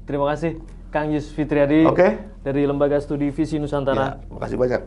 Terima kasih, Kang Yus Fitriadi dari Lembaga Studi Visi Nusantara. Terima kasih banyak.